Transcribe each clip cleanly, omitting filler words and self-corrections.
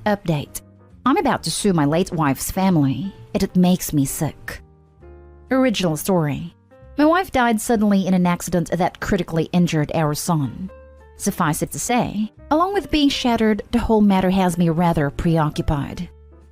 Update. I'm about to sue my late wife's family, and it makes me sick. Original story. My wife died suddenly in an accident that critically injured our son. Suffice it to say, along with being shattered, the whole matter has me rather preoccupied.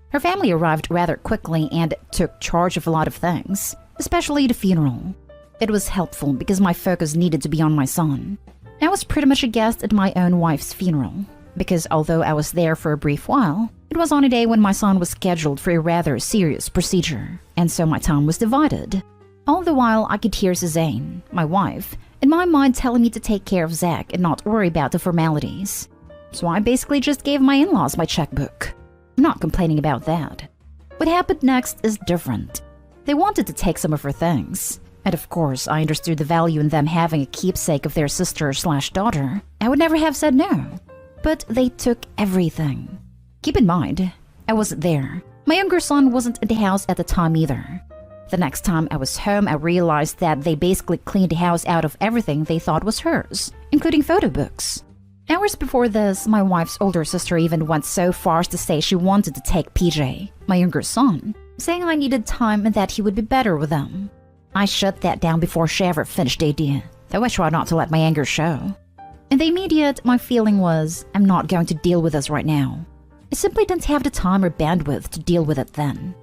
Her family arrived rather quickly and took charge of a lot of things, especially the funeral. It was helpful because my focus needed to be on my son. I was pretty much a guest at my own wife's funeral, because although I was there for a brief while, it was on a day when my son was scheduled for a rather serious procedure, and so my time was divided. All the while, I could hear Suzanne, my wife, in my mind telling me to take care of Zach and not worry about the formalities. So I basically just gave my in-laws my checkbook. I'm not complaining about that. What happened next is different. They wanted to take some of her things. And of course, I understood the value in them having a keepsake of their sister/daughter. I would never have said no. But they took everything. Keep in mind, I wasn't there. My younger son wasn't in the house at the time either. The next time I was home, I realized that they basically cleaned the house out of everything they thought was hers, including photo books. Hours before this, my wife's older sister even went so far as to say she wanted to take PJ, my younger son, saying I needed time and that he would be better with them. I shut that down before she ever finished the idea, though I tried not to let my anger show. In the immediate, my feeling was, I'm not going to deal with this right now. I simply didn't have the time or bandwidth to deal with it then.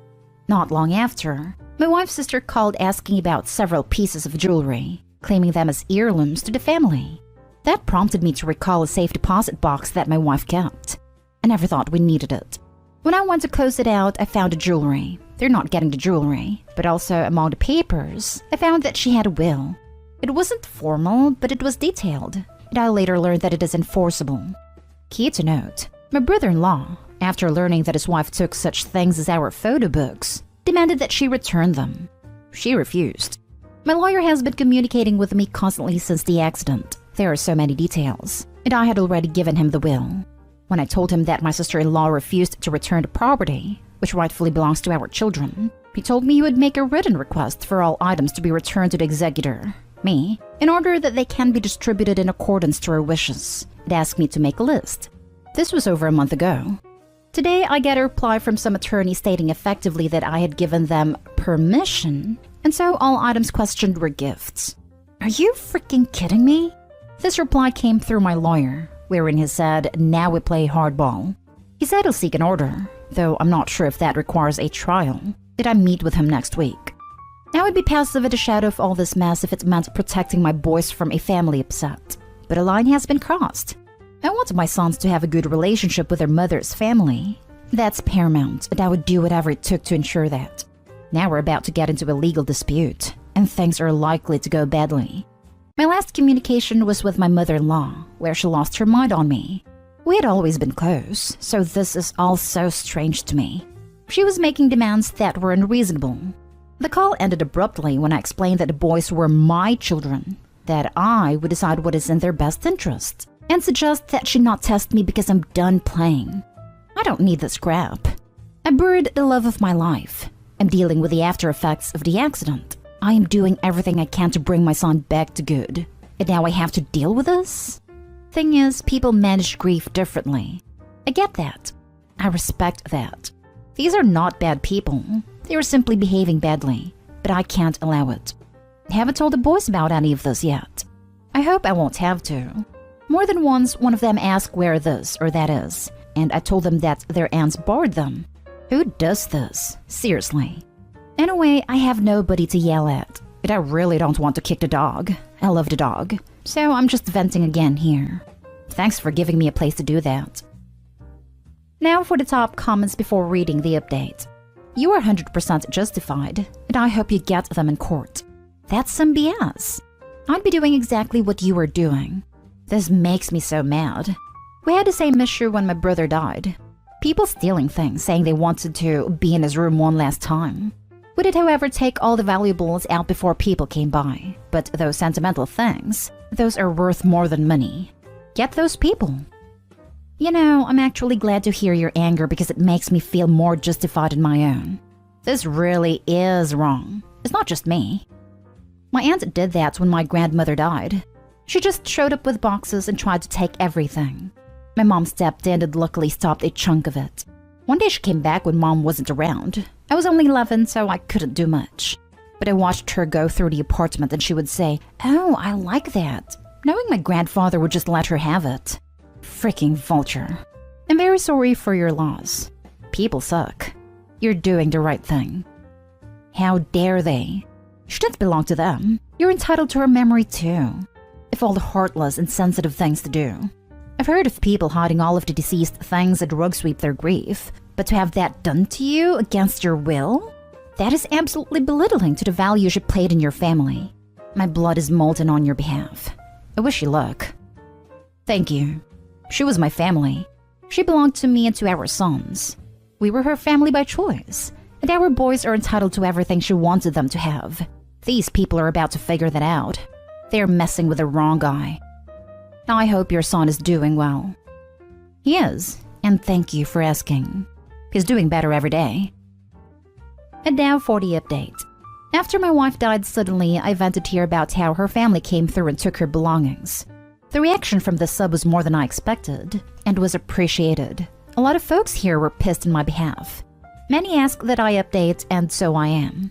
Not long after, my wife's sister called asking about several pieces of jewelry, claiming them as heirlooms to the family. That prompted me to recall a safe deposit box that my wife kept. I never thought we needed it. When I went to close it out, I found the jewelry. They're not getting the jewelry, but also among the papers, I found that she had a will. It wasn't formal, but it was detailed, and I later learned that it is enforceable. Key to note, my brother-in-law, after learning that his wife took such things as our photo books, demanded that she return them. She refused. My lawyer has been communicating with me constantly since the accident. There are so many details, and I had already given him the will. When I told him that my sister-in-law refused to return the property, which rightfully belongs to our children, he told me he would make a written request for all items to be returned to the executor, me, in order that they can be distributed in accordance to her wishes, and asked me to make a list. This was over a month ago. Today, I get a reply from some attorney stating effectively that I had given them permission, and so all items questioned were gifts. Are you freaking kidding me? This reply came through my lawyer, wherein he said, now we play hardball. He said he'll seek an order, though I'm not sure if that requires a trial. Did I meet with him next week? I would be passive at the shadow of all this mess if it meant protecting my boys from a family upset. But a line has been crossed. I want my sons to have a good relationship with their mother's family. That's paramount, and I would do whatever it took to ensure that. Now we're about to get into a legal dispute, and things are likely to go badly. My last communication was with my mother-in-law, where she lost her mind on me. We had always been close, so this is all so strange to me. She was making demands that were unreasonable. The call ended abruptly when I explained that the boys were my children, that I would decide what is in their best interest, and suggest that she not test me because I'm done playing. I don't need this crap. I buried the love of my life. I'm dealing with the after effects of the accident. I am doing everything I can to bring my son back to good. And now I have to deal with this? Thing is, people manage grief differently. I get that. I respect that. These are not bad people. They are simply behaving badly. But I can't allow it. I haven't told the boys about any of this yet. I hope I won't have to. More than once, one of them asked where this or that is, and I told them that their aunts borrowed them. Who does this? Seriously. Anyway, I have nobody to yell at, but I really don't want to kick the dog. I love the dog, so I'm just venting again here. Thanks for giving me a place to do that. Now for the top comments before reading the update. You are 100% justified, and I hope you get them in court. That's some BS. I'd be doing exactly what you were doing. This makes me so mad. We had the same issue when my brother died. People stealing things, saying they wanted to be in his room one last time. We did, however, take all the valuables out before people came by. But those sentimental things, those are worth more than money. Get those people. You know, I'm actually glad to hear your anger because it makes me feel more justified in my own. This really is wrong. It's not just me. My aunt did that when my grandmother died. She just showed up with boxes and tried to take everything. My mom stepped in and luckily stopped a chunk of it. One day she came back when Mom wasn't around. I was only 11, so I couldn't do much. But I watched her go through the apartment and she would say, "Oh, I like that," knowing my grandfather would just let her have it. Freaking vulture. I'm very sorry for your loss. People suck. You're doing the right thing. How dare they? She didn't belong to them. You're entitled to her memory too. Of all the heartless and sensitive things to do. I've heard of people hiding all of the deceased things and rug sweep their grief, but to have that done to you against your will? That is absolutely belittling to the value she played in your family. My blood is molten on your behalf. I wish you luck. Thank you. She was my family. She belonged to me and to our sons. We were her family by choice, and our boys are entitled to everything she wanted them to have. These people are about to figure that out. They're messing with the wrong guy. I hope your son is doing well. He is, and thank you for asking. He's doing better every day. And now for the update. After my wife died suddenly, I vented here about how her family came through and took her belongings. The reaction from the sub was more than I expected, and was appreciated. A lot of folks here were pissed on my behalf. Many asked that I update, and so I am.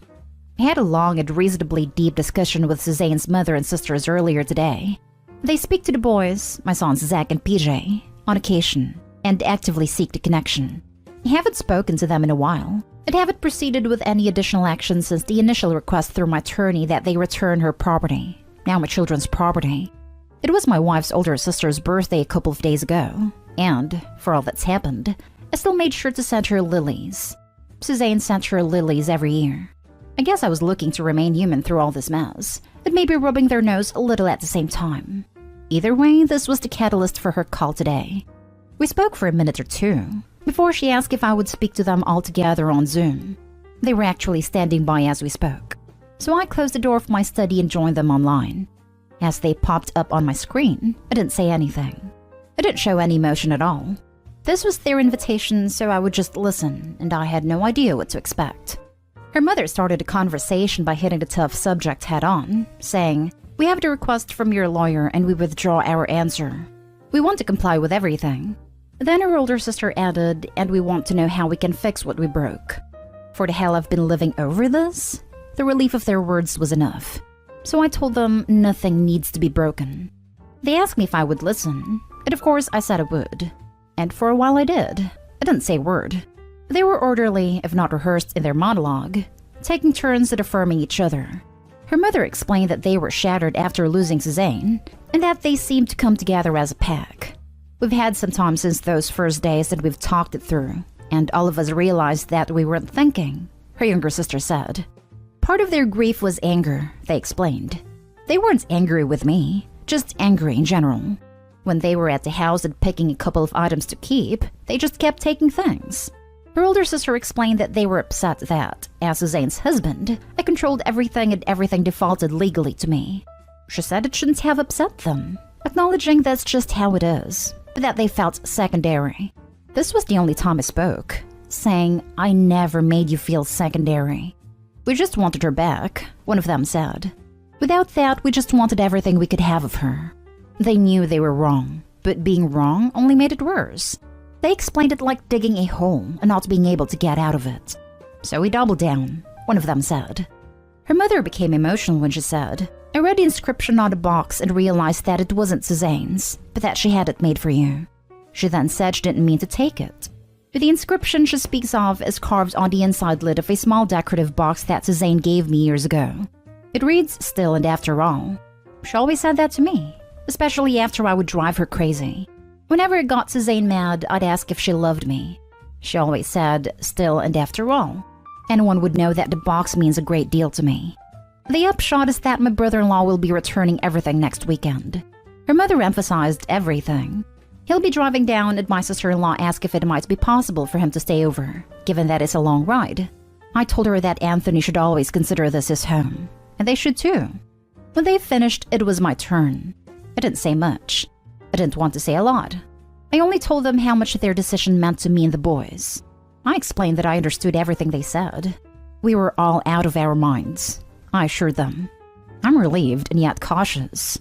I had a long and reasonably deep discussion with Suzanne's mother and sisters earlier today. They speak to the boys, my sons Zach and PJ, on occasion, and actively seek the connection. I haven't spoken to them in a while, and haven't proceeded with any additional action since the initial request through my attorney that they return her property, now my children's property. It was my wife's older sister's birthday a couple of days ago, and, for all that's happened, I still made sure to send her lilies. Suzanne sent her lilies every year. I guess I was looking to remain human through all this mess, and maybe rubbing their nose a little at the same time. Either way, this was the catalyst for her call today. We spoke for a minute or two, before she asked if I would speak to them all together on Zoom. They were actually standing by as we spoke, so I closed the door of my study and joined them online. As they popped up on my screen, I didn't say anything. I didn't show any emotion at all. This was their invitation, so I would just listen, and I had no idea what to expect. Her mother started a conversation by hitting the tough subject head-on, saying, "We have the request from your lawyer and we withdraw our answer. We want to comply with everything." Then her older sister added, "And we want to know how we can fix what we broke." For the hell I've been living over this? The relief of their words was enough. So I told them nothing needs to be broken. They asked me if I would listen, and of course I said I would. And for a while I did. I didn't say a word. They were orderly, if not rehearsed in their monologue, taking turns at affirming each other. Her mother explained that they were shattered after losing Suzanne, and that they seemed to come together as a pack. We've had some time since those first days and we've talked it through, and all of us realized that we weren't thinking, her younger sister said. Part of their grief was anger, they explained. They weren't angry with me, just angry in general. When they were at the house and picking a couple of items to keep, they just kept taking things. Her older sister explained that they were upset that, as Suzanne's husband, I controlled everything and everything defaulted legally to me. She said it shouldn't have upset them, acknowledging that's just how it is, but that they felt secondary. This was the only time I spoke, saying, "I never made you feel secondary. We just wanted her back," one of them said. "Without that, we just wanted everything we could have of her." They knew they were wrong, but being wrong only made it worse. They explained it like digging a hole and not being able to get out of it. "So we doubled down," one of them said. Her mother became emotional when she said, "I read the inscription on the box and realized that it wasn't Suzanne's, but that she had it made for you." She then said she didn't mean to take it. The inscription she speaks of is carved on the inside lid of a small decorative box that Suzanne gave me years ago. It reads, "Still and after all." She always said that to me, especially after I would drive her crazy. Whenever it got Suzanne mad, I'd ask if she loved me. She always said, "Still and after all." Anyone would know that the box means a great deal to me. The upshot is that my brother-in-law will be returning everything next weekend. Her mother emphasized everything. He'll be driving down and my sister-in-law asked if it might be possible for him to stay over, given that it's a long ride. I told her that Anthony should always consider this his home, and they should too. When they finished, it was my turn. I didn't say much. I didn't want to say a lot. I only told them how much their decision meant to me and the boys. I explained that I understood everything they said. We were all out of our minds, I assured them. I'm relieved and yet cautious.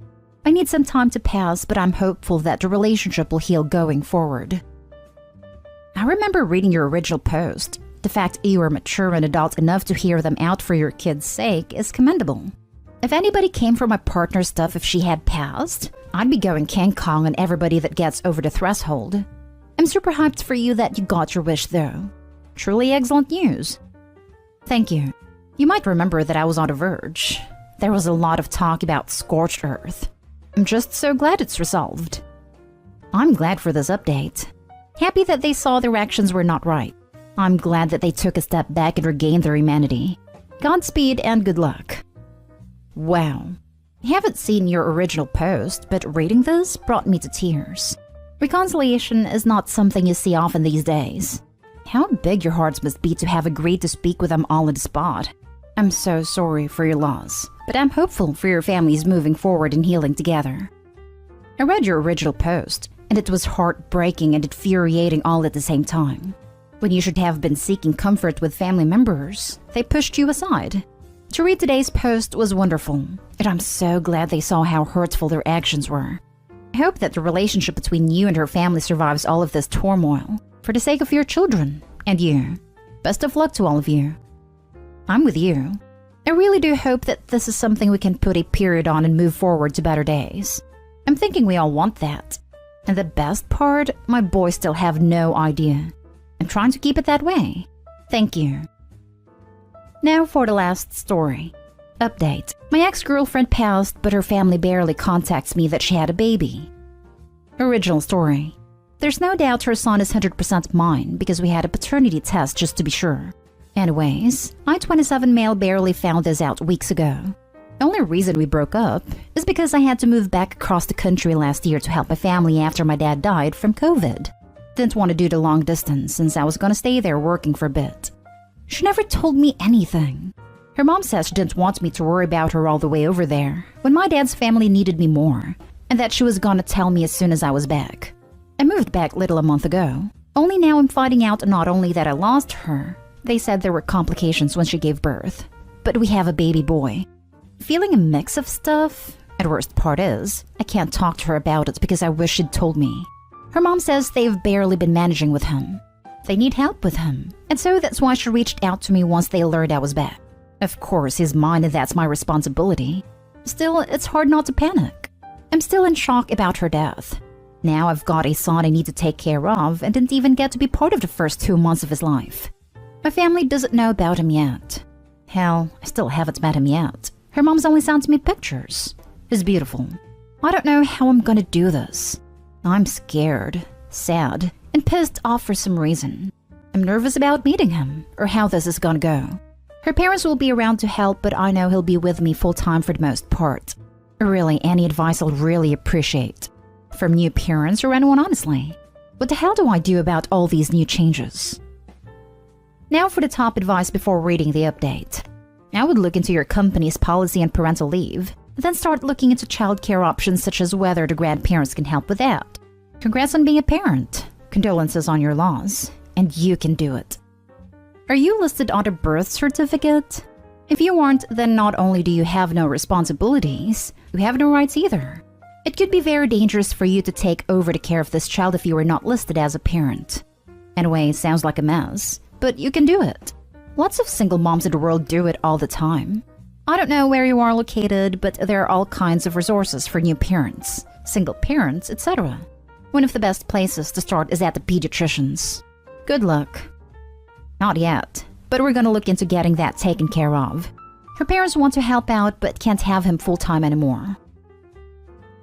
I need some time to pass, but I'm hopeful that the relationship will heal going forward. I remember reading your original post. The fact you are mature and adult enough to hear them out for your kids' sake is commendable. If anybody came for my partner's stuff if she had passed, I'd be going King Kong on everybody that gets over the threshold. I'm super hyped for you that you got your wish though. Truly excellent news. Thank you. You might remember that I was on the verge. There was a lot of talk about scorched earth. I'm just so glad it's resolved. I'm glad for this update. Happy that they saw their actions were not right. I'm glad that they took a step back and regained their humanity. Godspeed and good luck. Wow. I haven't seen your original post, but reading this brought me to tears. Reconciliation is not something you see often these days. How big your hearts must be to have agreed to speak with them all on the spot. I'm so sorry for your loss, but I'm hopeful for your families moving forward and healing together. I read your original post, and it was heartbreaking and infuriating all at the same time. When you should have been seeking comfort with family members, they pushed you aside. To read today's post was wonderful, and I'm so glad they saw how hurtful their actions were. I hope that the relationship between you and her family survives all of this turmoil, for the sake of your children and you. Best of luck to all of you. I'm with you. I really do hope that this is something we can put a period on and move forward to better days. I'm thinking we all want that. And the best part, my boys still have no idea. I'm trying to keep it that way. Thank you. Now for the last story. Update. My ex-girlfriend passed, but her family barely contacts me that she had a baby. Original story. There's no doubt her son is 100% mine because we had a paternity test just to be sure. Anyways, my 27 male barely found this out weeks ago. The only reason we broke up is because I had to move back across the country last year to help my family after my dad died from COVID. Didn't want to do the long distance since I was gonna stay there working for a bit. She never told me anything. Her mom says she didn't want me to worry about her all the way over there when my dad's family needed me more, and that she was gonna tell me as soon as I was back. I moved back little a month ago. Only now I'm finding out not only that I lost her, they said there were complications when she gave birth, but we have a baby boy. Feeling a mix of stuff, and the worst part is, I can't talk to her about it because I wish she'd told me. Her mom says they've barely been managing with him. They need help with him, and so that's why she reached out to me once they learned I was back. Of course, he's mine and that's my responsibility. Still, it's hard not to panic. I'm still in shock about her death. Now I've got a son I need to take care of and didn't even get to be part of the first 2 months of his life. My family doesn't know about him yet. Hell, I still haven't met him yet. Her mom's only sent me pictures. He's beautiful. I don't know how I'm gonna do this. I'm scared, sad, and pissed off for some reason. I'm nervous about meeting him, or how this is gonna go. Her parents will be around to help, but I know he'll be with me full-time for the most part. Really, any advice I'll really appreciate. From new parents or anyone, honestly. What the hell do I do about all these new changes? Now for the top advice before reading the update. I would look into your company's policy on parental leave, then start looking into childcare options such as whether the grandparents can help with that. Congrats on being a parent. Condolences on your loss. And you can do it. Are you listed on a birth certificate? If you aren't, then not only do you have no responsibilities, you have no rights either. It could be very dangerous for you to take over the care of this child if you are not listed as a parent. Anyway, it sounds like a mess, but you can do it. Lots of single moms in the world do it all the time. I don't know where you are located, but there are all kinds of resources for new parents, single parents, etc. One of the best places to start is at the pediatricians. Good luck. Not yet, but we're gonna look into getting that taken care of. Her parents want to help out but can't have him full-time anymore.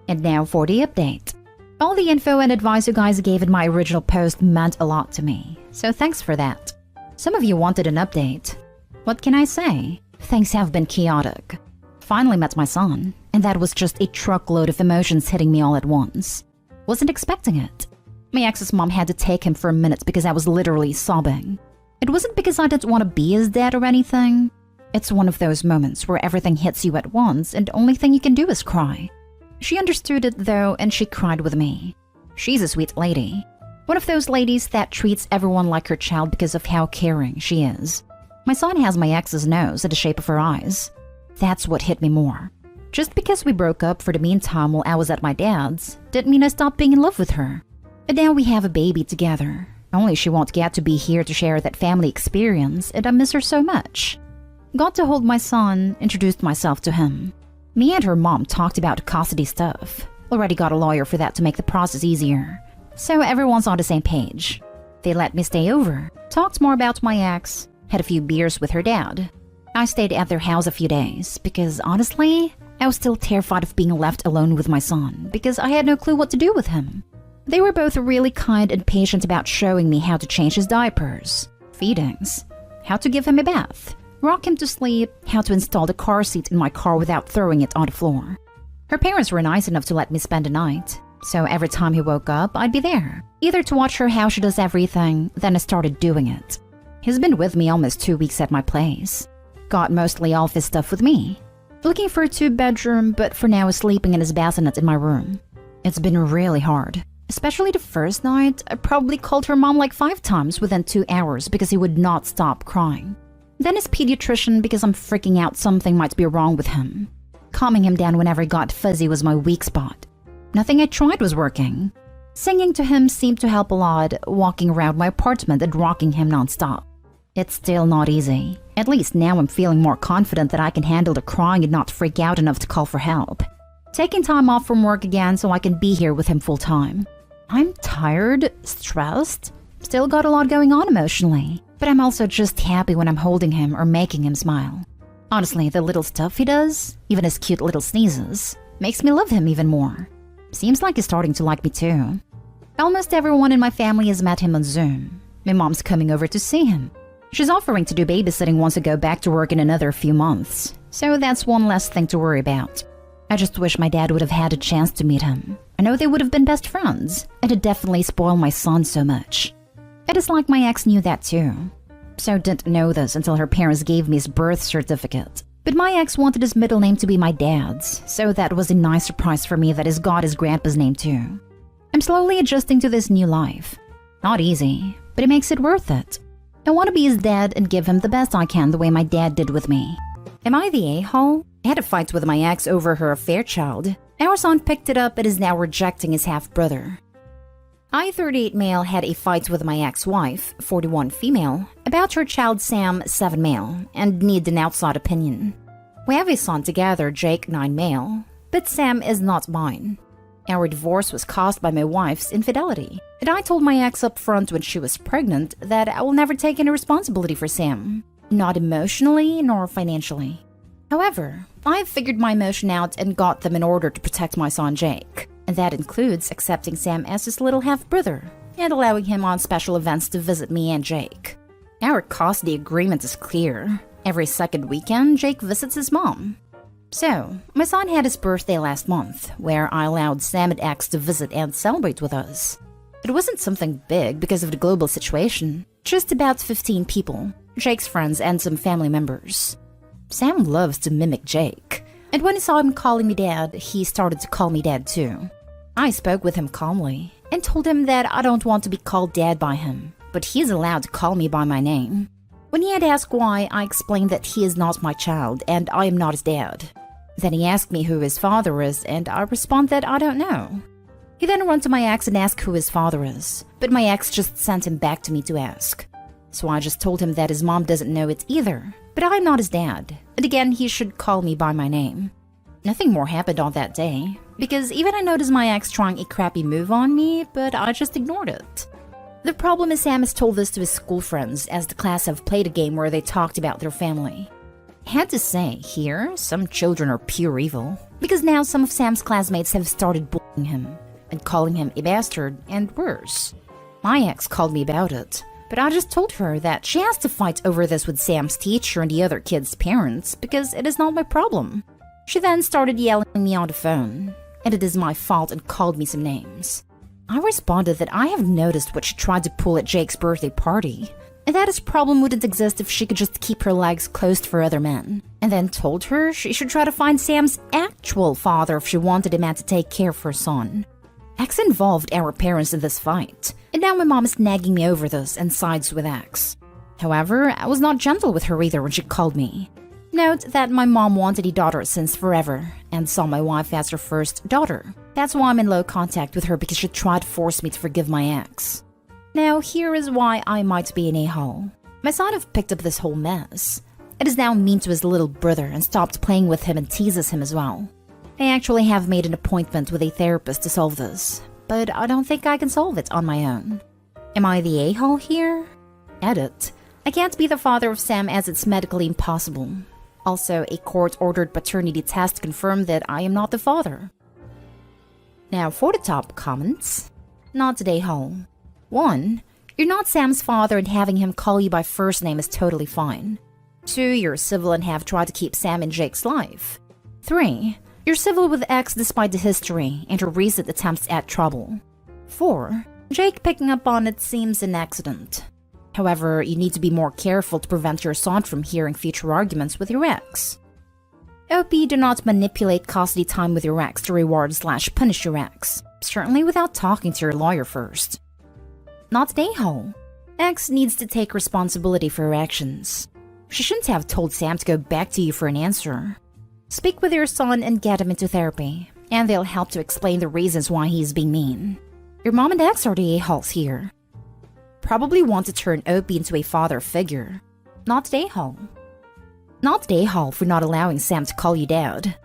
And now for the update. All the info and advice you guys gave in my original post meant a lot to me, so thanks for that. Some of you wanted an update. What can I say? Things have been chaotic. Finally met my son, and that was just a truckload of emotions hitting me all at once. Wasn't expecting it. My ex's mom had to take him for a minute because I was literally sobbing. It wasn't because I didn't want to be his dad or anything. It's one of those moments where everything hits you at once and the only thing you can do is cry. She understood it though, and she cried with me. She's a sweet lady. One of those ladies that treats everyone like her child because of how caring she is. My son has my ex's nose and the shape of her eyes. That's what hit me more. Just because we broke up for the meantime while I was at my dad's didn't mean I stopped being in love with her. And now we have a baby together. Only she won't get to be here to share that family experience, and I miss her so much. Got to hold my son, introduced myself to him. Me and her mom talked about custody stuff. Already got a lawyer for that to make the process easier. So everyone's on the same page. They let me stay over, talked more about my ex, had a few beers with her dad. I stayed at their house a few days because honestly, I was still terrified of being left alone with my son because I had no clue what to do with him. They were both really kind and patient about showing me how to change his diapers, feedings, how to give him a bath, rock him to sleep, how to install the car seat in my car without throwing it on the floor. Her parents were nice enough to let me spend the night, so every time he woke up, I'd be there, either to watch her how she does everything, then I started doing it. He's been with me almost 2 weeks at my place. Got mostly all of his stuff with me. Looking for a 2-bedroom, but for now is sleeping in his bassinet in my room. It's been really hard. Especially the first night, I probably called her mom like 5 times within 2 hours because he would not stop crying. Then his pediatrician because I'm freaking out something might be wrong with him. Calming him down whenever he got fuzzy was my weak spot. Nothing I tried was working. Singing to him seemed to help a lot, walking around my apartment and rocking him nonstop. It's still not easy. At least now I'm feeling more confident that I can handle the crying and not freak out enough to call for help. Taking time off from work again so I can be here with him full time. I'm tired, stressed, still got a lot going on emotionally, but I'm also just happy when I'm holding him or making him smile. Honestly, the little stuff he does, even his cute little sneezes, makes me love him even more. Seems like he's starting to like me too. Almost everyone in my family has met him on Zoom. My mom's coming over to see him. She's offering to do babysitting once I go back to work in another few months, so that's one less thing to worry about. I just wish my dad would have had a chance to meet him. I know they would have been best friends, and it definitely spoiled my son so much. It is like my ex knew that too. So didn't know this until her parents gave me his birth certificate. But my ex wanted his middle name to be my dad's, so that was a nice surprise for me that he's got his grandpa's name too. I'm slowly adjusting to this new life. Not easy, but it makes it worth it. I want to be his dad and give him the best I can the way my dad did with me. Am I the a-hole? I had a fight with my ex over her affair child. Our son picked it up and is now rejecting his half-brother. I, 38 male, had a fight with my ex-wife, 41 female, about her child Sam, 7 male, and need an outside opinion. We have a son together, Jake, 9 male, but Sam is not mine. Our divorce was caused by my wife's infidelity, and I told my ex up front when she was pregnant that I will never take any responsibility for Sam, not emotionally nor financially. However, I've figured my emotion out and got them in order to protect my son Jake, and that includes accepting Sam as his little half-brother and allowing him on special events to visit me and Jake. Our custody agreement is clear. Every second weekend, Jake visits his mom. So, my son had his birthday last month, where I allowed Sam and X to visit and celebrate with us. It wasn't something big because of the global situation, just about 15 people, Jake's friends and some family members. Sam loves to mimic Jake, and when he saw him calling me dad, he started to call me dad too. I spoke with him calmly and told him that I don't want to be called dad by him, but he's allowed to call me by my name. When he had asked why, I explained that he is not my child and I am not his dad. Then he asked me who his father is, and I respond that I don't know. He then ran to my ex and asked who his father is, but my ex just sent him back to me to ask. So I just told him that his mom doesn't know it either, but I'm not his dad, and again he should call me by my name. Nothing more happened on that day, because even I noticed my ex trying a crappy move on me, but I just ignored it. The problem is Sam has told this to his school friends, as the class have played a game where they talked about their family. Had to say, here, some children are pure evil, because now some of Sam's classmates have started bullying him, and calling him a bastard, and worse. My ex called me about it, but I just told her that she has to fight over this with Sam's teacher and the other kids' parents, because it is not my problem. She then started yelling at me on the phone, and it is my fault and called me some names. I responded that I have noticed what she tried to pull at Jake's birthday party, and that his problem wouldn't exist if she could just keep her legs closed for other men, and then told her she should try to find Sam's actual father if she wanted a man to take care of her son. X involved our parents in this fight, and now my mom is nagging me over this and sides with X. However, I was not gentle with her either when she called me. Note that my mom wanted a daughter since forever and saw my wife as her first daughter. That's why I'm in low contact with her, because she tried to force me to forgive my ex. Now, here is why I might be an a-hole. My son have picked up this whole mess. It is now mean to his little brother and stopped playing with him and teases him as well. I actually have made an appointment with a therapist to solve this, but I don't think I can solve it on my own. Am I the a-hole here? Edit. I can't be the father of Sam as it's medically impossible. Also, a court-ordered paternity test confirmed that I am not the father. Now for the top comments. Not today, hole. 1. You're not Sam's father and having him call you by first name is totally fine. 2. You're civil and have tried to keep Sam in Jake's life. 3. You're civil with X despite the history and her recent attempts at trouble. 4. Jake picking up on it seems an accident. However, you need to be more careful to prevent your son from hearing future arguments with your ex. OP, do not manipulate custody time with your ex to reward/punish your ex, certainly without talking to your lawyer first. Not today, hole. Ex needs to take responsibility for her actions. She shouldn't have told Sam to go back to you for an answer. Speak with your son and get him into therapy, and they'll help to explain the reasons why he's being mean. Your mom and ex are the a-holes here. Probably want to turn Opie into a father figure. Not today, hole. Not today, hole, for not allowing Sam to call you dad.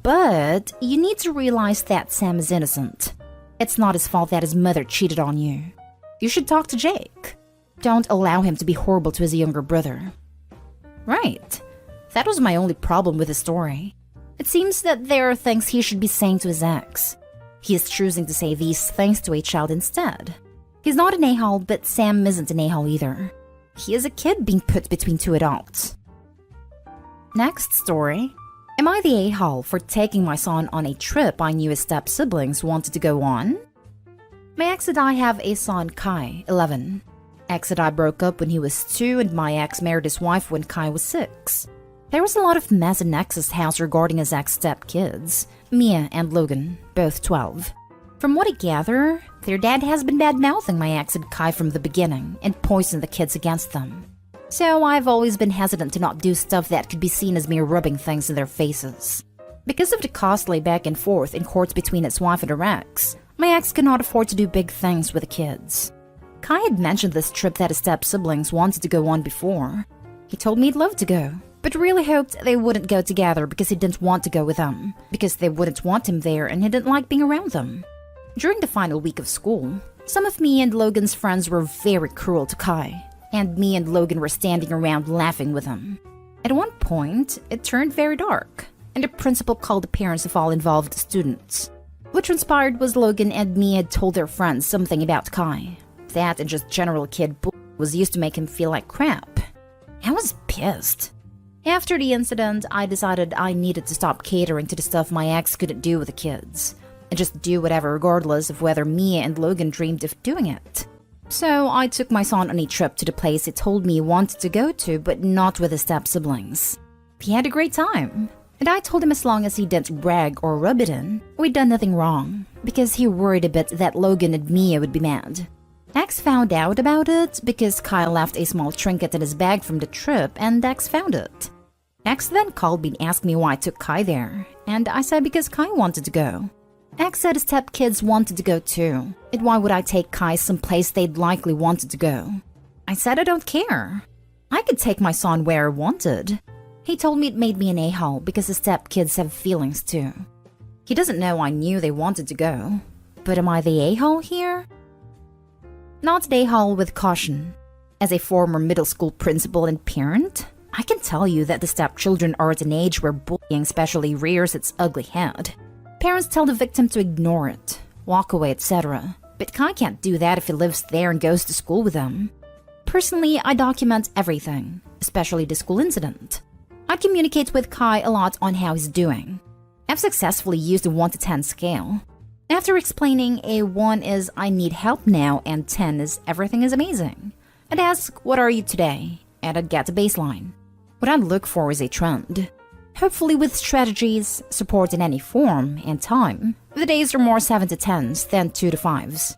But you need to realize that Sam is innocent. It's not his fault that his mother cheated on you. You should talk to Jake. Don't allow him to be horrible to his younger brother. Right. That was my only problem with the story. It seems that there are things he should be saying to his ex. He is choosing to say these things to a child instead. He's not an a-hole, but Sam isn't an a-hole either. He is a kid being put between two adults. Next story. Am I the a-hole for taking my son on a trip I knew his step-siblings wanted to go on? My ex and I have a son, Kai, 11. Ex and I broke up when he was 2 and my ex married his wife when Kai was 6. There was a lot of mess in Ex's house regarding his ex step-kids, Mia and Logan, both 12. From what I gather, their dad has been bad-mouthing my ex and Kai from the beginning and poisoned the kids against them. So I've always been hesitant to not do stuff that could be seen as me rubbing things in their faces. Because of the costly back and forth in courts between his wife and her ex, my ex cannot afford to do big things with the kids. Kai had mentioned this trip that his step-siblings wanted to go on before. He told me he'd love to go, but really hoped they wouldn't go together because he didn't want to go with them, because they wouldn't want him there and he didn't like being around them. During the final week of school, some of me and Logan's friends were very cruel to Kai, and me and Logan were standing around laughing with him. At one point, it turned very dark, and the principal called the parents of all involved students. What transpired was Logan and me had told their friends something about Kai. That and just general kid bull was used to make him feel like crap. I was pissed. After the incident, I decided I needed to stop catering to the stuff my ex couldn't do with the kids, and just do whatever regardless of whether Mia and Logan dreamed of doing it. So I took my son on a trip to the place he told me he wanted to go to, but not with his step-siblings. He had a great time, and I told him as long as he didn't brag or rub it in, we'd done nothing wrong, because he worried a bit that Logan and Mia would be mad. X found out about it because Kyle left a small trinket in his bag from the trip and X found it. X then called me and asked me why I took Kai there, and I said because Kai wanted to go. X said his stepkids wanted to go too, and why would I take Kai someplace they'd likely wanted to go? I said I don't care. I could take my son where I wanted. He told me it made me an a-hole because his stepkids have feelings too. He doesn't know I knew they wanted to go. But am I the a-hole here? Not the a-hole with caution. As a former middle school principal and parent, I can tell you that the stepchildren are at an age where bullying especially rears its ugly head. Parents tell the victim to ignore it, walk away, etc. But Kai can't do that if he lives there and goes to school with them. Personally, I document everything, especially the school incident. I communicate with Kai a lot on how he's doing. I've successfully used a 1 to 10 scale. After explaining, a 1 is I need help now and 10 is everything is amazing. I'd ask, what are you today? And I'd get a baseline. What I'd look for is a trend. Hopefully with strategies, support in any form, and time, the days are more 7 to 10s than 2 to 5s.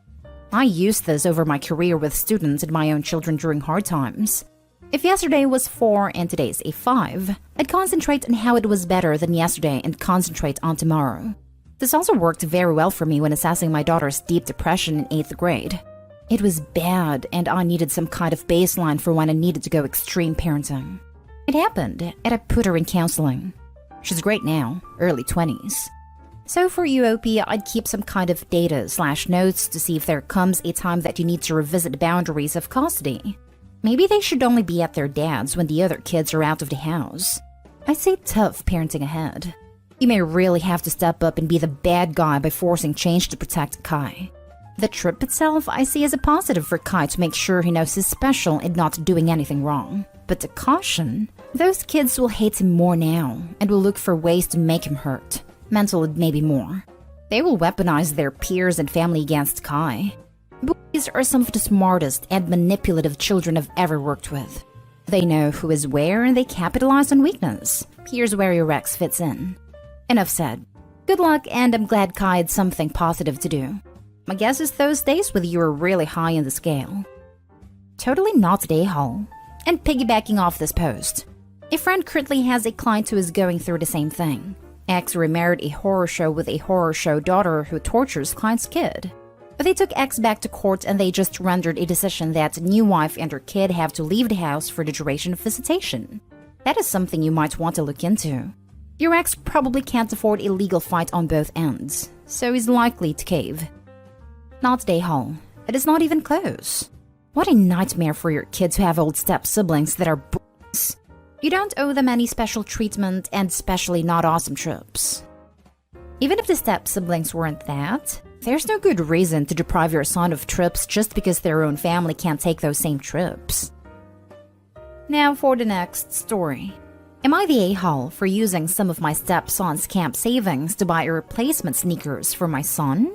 I used this over my career with students and my own children during hard times. If yesterday was 4 and today's a 5, I'd concentrate on how it was better than yesterday and concentrate on tomorrow. This also worked very well for me when assessing my daughter's deep depression in 8th grade. It was bad, and I needed some kind of baseline for when I needed to go extreme parenting. It happened, and I put her in counseling. She's great now, early 20s. So for UOP, I'd keep some kind of data/notes to see if there comes a time that you need to revisit the boundaries of custody. Maybe they should only be at their dad's when the other kids are out of the house. I'd say tough parenting ahead. You may really have to step up and be the bad guy by forcing change to protect Kai. The trip itself I see as a positive for Kai to make sure he knows he's special and not doing anything wrong. But to caution, those kids will hate him more now and will look for ways to make him hurt. Mental and maybe more. They will weaponize their peers and family against Kai. Boys are some of the smartest and manipulative children I've ever worked with. They know who is where and they capitalize on weakness. Here's where your Rex fits in. Enough said. Good luck, and I'm glad Kai had something positive to do. My guess is those days with you are really high in the scale. Totally not today, Hall. And piggybacking off this post, a friend currently has a client who is going through the same thing. Ex remarried a horror show with a horror show daughter who tortures client's kid. But they took ex back to court and they just rendered a decision that new wife and her kid have to leave the house for the duration of visitation. That is something you might want to look into. Your ex probably can't afford a legal fight on both ends, so he's likely to cave. Not today, Hall. It is not even close. What a nightmare for your kids who have old step-siblings that are b****s. You don't owe them any special treatment, and especially not awesome trips. Even if the step-siblings weren't that, there's no good reason to deprive your son of trips just because their own family can't take those same trips. Now for the next story. Am I the a-hole for using some of my stepson's camp savings to buy a replacement sneakers for my son?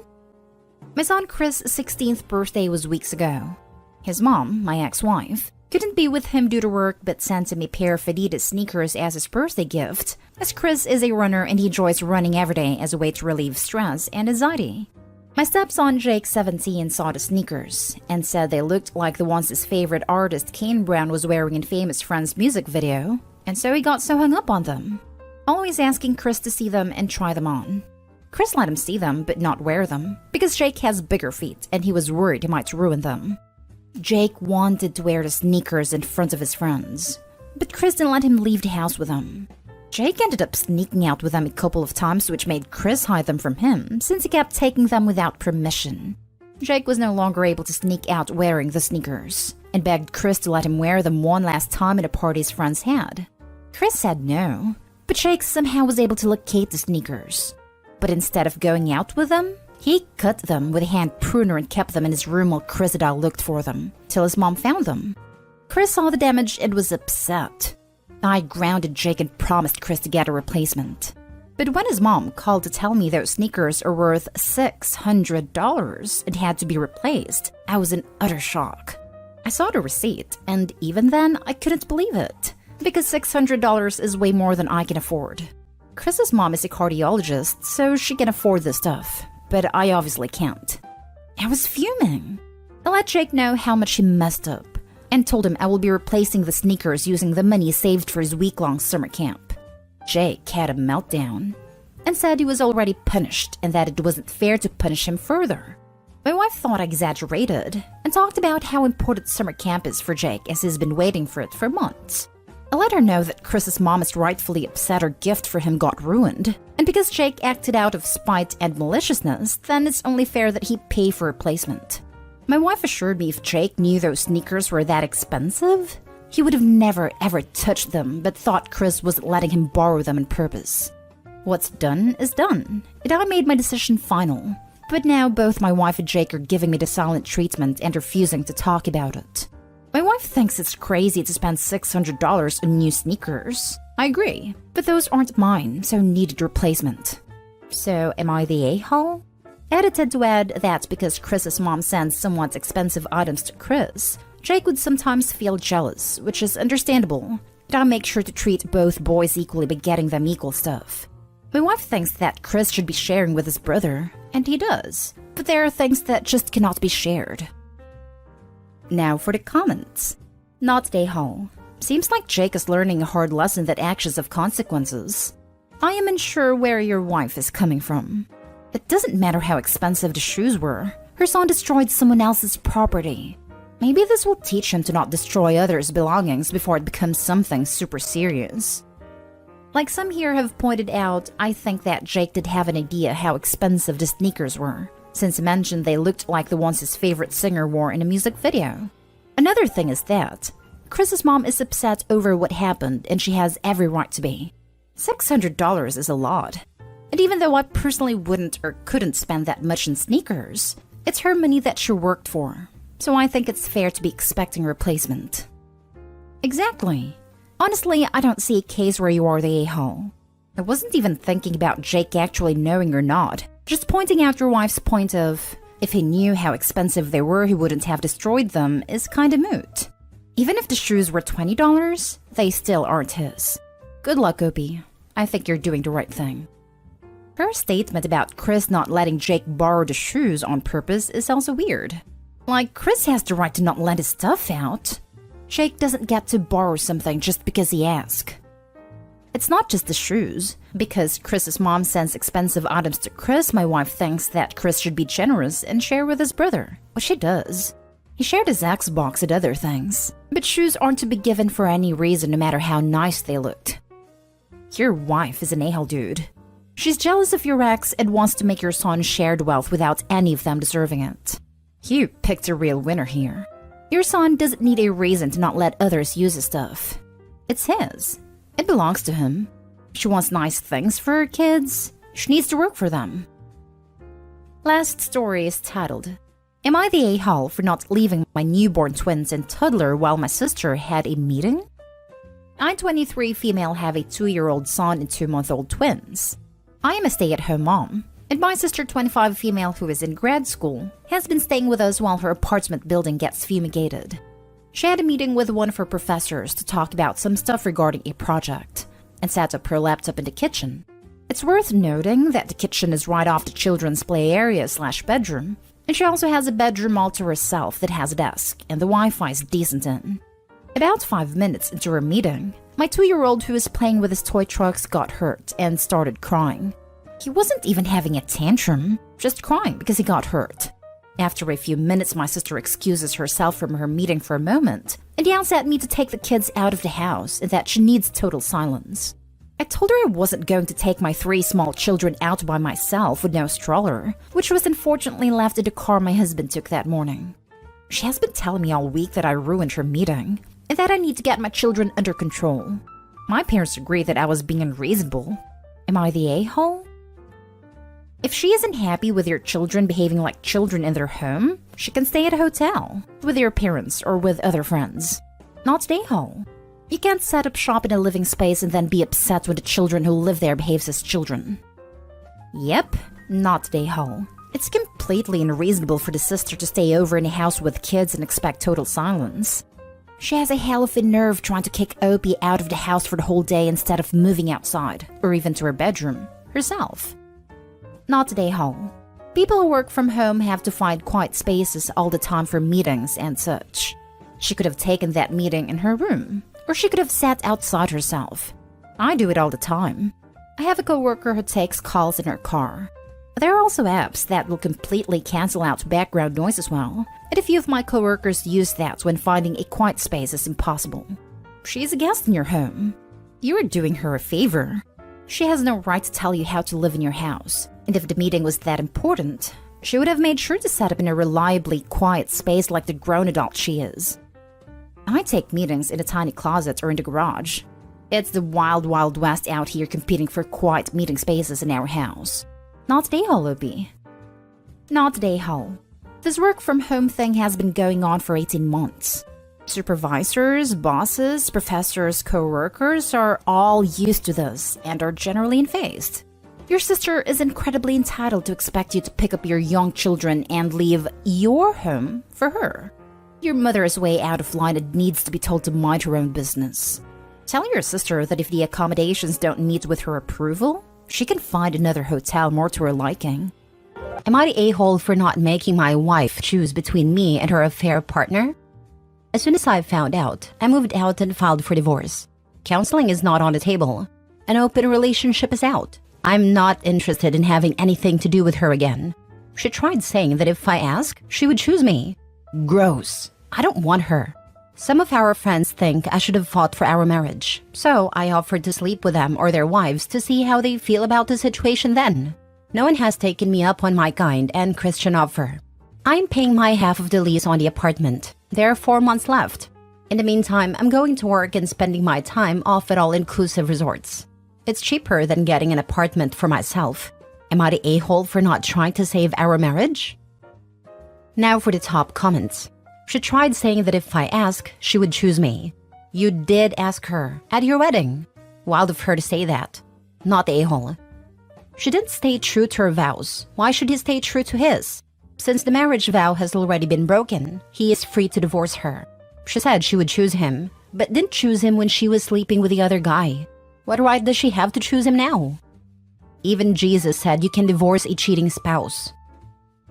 My son Chris' 16th birthday was weeks ago. His mom, my ex-wife, couldn't be with him due to work but sent him a pair of Adidas sneakers as his birthday gift, as Chris is a runner and he enjoys running every day as a way to relieve stress and anxiety. My stepson Jake, 17, saw the sneakers and said they looked like the ones his favorite artist Kane Brown was wearing in Famous Friends music video, and so he got so hung up on them, always asking Chris to see them and try them on. Chris let him see them but not wear them, because Jake has bigger feet and he was worried he might ruin them. Jake wanted to wear the sneakers in front of his friends, but Chris didn't let him leave the house with them. Jake ended up sneaking out with them a couple of times, which made Chris hide them from him, since he kept taking them without permission. Jake was no longer able to sneak out wearing the sneakers, and begged Chris to let him wear them one last time at a party his friends had. Chris said no, but Jake somehow was able to locate the sneakers. But instead of going out with them, he cut them with a hand pruner and kept them in his room while Chris and I looked for them, till his mom found them. Chris saw the damage and was upset. I grounded Jake and promised Chris to get a replacement. But when his mom called to tell me those sneakers are worth $600 and had to be replaced, I was in utter shock. I saw the receipt, and even then, I couldn't believe it, because $600 is way more than I can afford. Chris's mom is a cardiologist, so she can afford this stuff, but I obviously can't. I was fuming. I let Jake know how much he messed up, and told him I will be replacing the sneakers using the money saved for his week-long summer camp. Jake had a meltdown, and said he was already punished and that it wasn't fair to punish him further. My wife thought I exaggerated, and talked about how important summer camp is for Jake as he's been waiting for it for months. I let her know that Chris's mom is rightfully upset her gift for him got ruined, and because Jake acted out of spite and maliciousness, then it's only fair that he pay for replacement. My wife assured me if Jake knew those sneakers were that expensive, he would have never ever touched them, but thought Chris wasn't letting him borrow them on purpose. What's done is done, and I made my decision final. But now both my wife and Jake are giving me the silent treatment and refusing to talk about it. My wife thinks it's crazy to spend $600 on new sneakers. I agree, but those aren't mine, so needed replacement. So am I the a-hole? Edited to add that because Chris's mom sends somewhat expensive items to Chris, Jake would sometimes feel jealous, which is understandable, but I make sure to treat both boys equally by getting them equal stuff. My wife thinks that Chris should be sharing with his brother, and he does, but there are things that just cannot be shared. Now for the comments. Not a-hole. Seems like Jake is learning a hard lesson that actions have consequences. I am unsure where your wife is coming from. It doesn't matter how expensive the shoes were. Her son destroyed someone else's property. Maybe this will teach him to not destroy others' belongings before it becomes something super serious. Like some here have pointed out, I think that Jake did have an idea how expensive the sneakers were, since he mentioned they looked like the ones his favorite singer wore in a music video. Another thing is that Chris's mom is upset over what happened, and she has every right to be. $600 is a lot. And even though I personally wouldn't or couldn't spend that much in sneakers, it's her money that she worked for. So I think it's fair to be expecting a replacement. Exactly. Honestly, I don't see a case where you are the a-hole. I wasn't even thinking about Jake actually knowing or not. Just pointing out your wife's point of, if he knew how expensive they were, he wouldn't have destroyed them, is kinda moot. Even if the shoes were $20, they still aren't his. Good luck, Opie. I think you're doing the right thing. Her statement about Chris not letting Jake borrow the shoes on purpose is also weird. Like, Chris has the right to not let his stuff out. Jake doesn't get to borrow something just because he asks. It's not just the shoes. Because Chris's mom sends expensive items to Chris, my wife thinks that Chris should be generous and share with his brother, which he does. He shared his Xbox and other things. But shoes aren't to be given for any reason, no matter how nice they looked. Your wife is an a-hole, dude. She's jealous of your ex and wants to make your son share the wealth without any of them deserving it. You picked a real winner here. Your son doesn't need a reason to not let others use his stuff. It's his. It belongs to him. She wants nice things for her kids. She needs to work for them. Last story is titled, Am I the a-hole for not leaving my newborn twins and toddler while my sister had a meeting? I, 23 female, have a 2-year-old son and 2-month-old twins. I am a stay-at-home mom, and my sister, 25 female, who is in grad school, has been staying with us while her apartment building gets fumigated. She had a meeting with one of her professors to talk about some stuff regarding a project, and set up her laptop in the kitchen. It's worth noting that the kitchen is right off the children's play area/bedroom, and she also has a bedroom all to herself that has a desk, and the Wi-Fi is decent in. About 5 minutes into her meeting, my 2-year-old who was playing with his toy trucks got hurt and started crying. He wasn't even having a tantrum, just crying because he got hurt. After a few minutes, my sister excuses herself from her meeting for a moment and yells at me to take the kids out of the house and that she needs total silence. I told her I wasn't going to take my 3 small children out by myself with no stroller, which was unfortunately left in the car my husband took that morning. She has been telling me all week that I ruined her meeting and that I need to get my children under control. My parents agree that I was being unreasonable. Am I the a-hole? If she isn't happy with your children behaving like children in their home, she can stay at a hotel, with your parents or with other friends. Not the a-hole. You can't set up shop in a living space and then be upset when the children who live there behaves as children. Yep, not the a-hole. It's completely unreasonable for the sister to stay over in a house with kids and expect total silence. She has a hell of a nerve trying to kick Opie out of the house for the whole day instead of moving outside, or even to her bedroom, herself. Not the a-hole. People who work from home have to find quiet spaces all the time for meetings and such. She could have taken that meeting in her room, or she could have sat outside herself. I do it all the time. I have a coworker who takes calls in her car. There are also apps that will completely cancel out background noise as well, and a few of my coworkers use that when finding a quiet space is impossible. She's a guest in your home. You are doing her a favor. She has no right to tell you how to live in your house, and if the meeting was that important, she would have made sure to set up in a reliably quiet space like the grown adult she is. I take meetings in a tiny closet or in the garage. It's the wild, wild west out here competing for quiet meeting spaces in our house. Not the a-hole, Opie. Not the a-hole. This work from home thing has been going on for 18 months. Supervisors, bosses, professors, co-workers are all used to this and are generally unfazed. Your sister is incredibly entitled to expect you to pick up your young children and leave your home for her. Your mother is way out of line and needs to be told to mind her own business. Tell your sister that if the accommodations don't meet with her approval, she can find another hotel more to her liking. Am I the a-hole for not making my wife choose between me and her affair partner? As soon as I found out, I moved out and filed for divorce. Counseling is not on the table. An open relationship is out. I'm not interested in having anything to do with her again. She tried saying that if I ask, she would choose me. Gross. I don't want her. Some of our friends think I should have fought for our marriage, so I offered to sleep with them or their wives to see how they feel about the situation then. No one has taken me up on my kind and Christian offer. I'm paying my half of the lease on the apartment. There are 4 months left. In the meantime, I'm going to work and spending my time off at all-inclusive resorts. It's cheaper than getting an apartment for myself. Am I the a-hole for not trying to save our marriage? Now for the top comments. She tried saying that if I ask, she would choose me. You did ask her at your wedding. Wild of her to say that. Not the a-hole. She didn't stay true to her vows. Why should he stay true to his? Since the marriage vow has already been broken, he is free to divorce her. She said she would choose him, but didn't choose him when she was sleeping with the other guy. What right does she have to choose him now? Even Jesus said you can divorce a cheating spouse.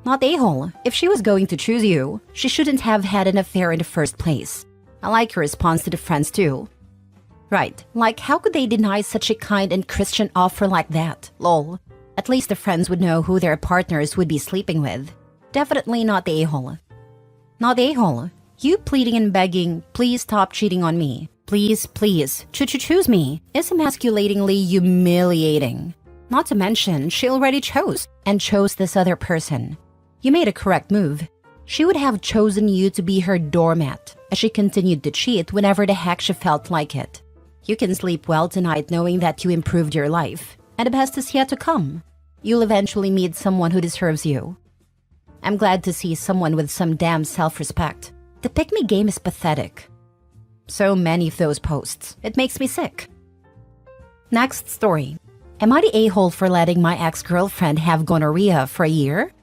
Not a-hole. If she was going to choose you, she shouldn't have had an affair in the first place. I like her response to the friends too. Right, like how could they deny such a kind and Christian offer like that? Lol. At least the friends would know who their partners would be sleeping with. Definitely not the a-hole. Not the a-hole. You pleading and begging, please stop cheating on me. Please, please, choose me, is emasculatingly humiliating. Not to mention, she already chose this other person. You made a correct move. She would have chosen you to be her doormat, as she continued to cheat whenever the heck she felt like it. You can sleep well tonight knowing that you improved your life, and the best is yet to come. You'll eventually meet someone who deserves you. I'm glad to see someone with some damn self-respect. The pick-me game is pathetic. So many of those posts. It makes me sick. Next story. Am I the a-hole for letting my ex-girlfriend have gonorrhea for a year?